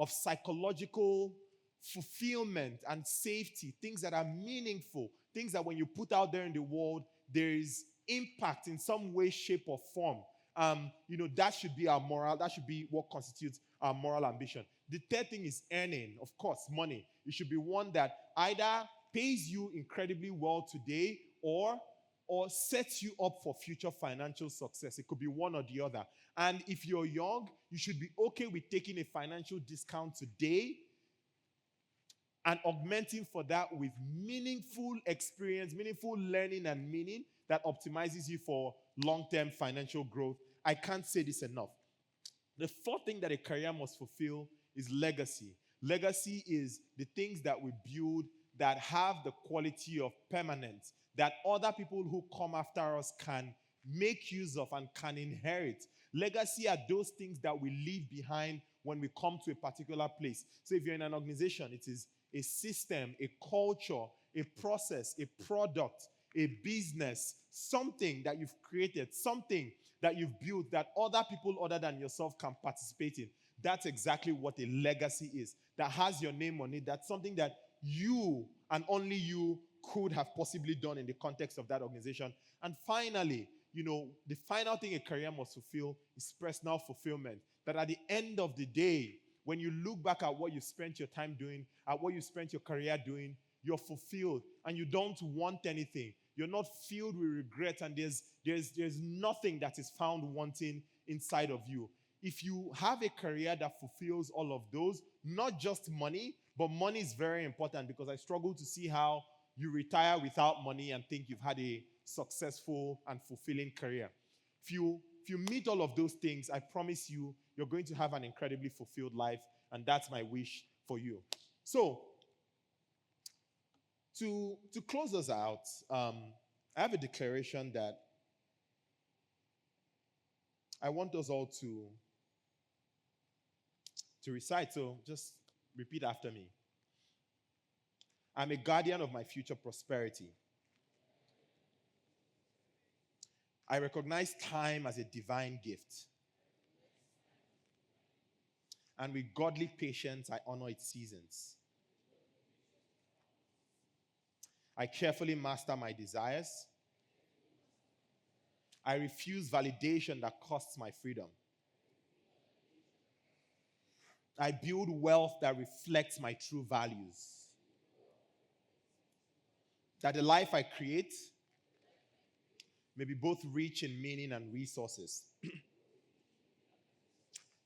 psychological fulfillment and safety, things that are meaningful, things that when you put out there in the world, there is impact in some way, shape, or form. That should be our moral. That should be what constitutes our moral ambition. The third thing is earning, of course, money. It should be one that either pays you incredibly well today or sets you up for future financial success. It could be one or the other. And if you're young, you should be okay with taking a financial discount today and augmenting for that with meaningful experience, meaningful learning and meaning that optimizes you for long-term financial growth. I can't say this enough. The fourth thing that a career must fulfill is legacy. Legacy is the things that we build that have the quality of permanence, that other people who come after us can make use of and can inherit. Legacy are those things that we leave behind when we come to a particular place. So if you're in an organization, it is a system, a culture, a process, a product, a business, something that you've created, something that you've built that other people other than yourself can participate in. That's exactly what a legacy is. That has your name on it. That's something that you and only you could have possibly done in the context of that organization. And finally, the final thing a career must fulfill is personal fulfillment. That at the end of the day, when you look back at what you spent your time doing, at what you spent your career doing, you're fulfilled and you don't want anything. you're not filled with regret, and there's nothing that is found wanting inside of you. If you have a career that fulfills all of those, not just money, but money is very important, because I struggle to see how you retire without money and think you've had a successful and fulfilling career. If you meet all of those things, I promise you, you're going to have an incredibly fulfilled life, and that's my wish for you. So, to close us out, I have a declaration that I want us all to recite. So just repeat after me. I'm a guardian of my future prosperity. I recognize time as a divine gift. And with godly patience, I honor its seasons. I carefully master my desires. I refuse validation that costs my freedom. I build wealth that reflects my true values. That the life I create may be both rich in meaning and resources.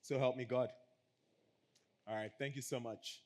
So help me God. All right, thank you so much.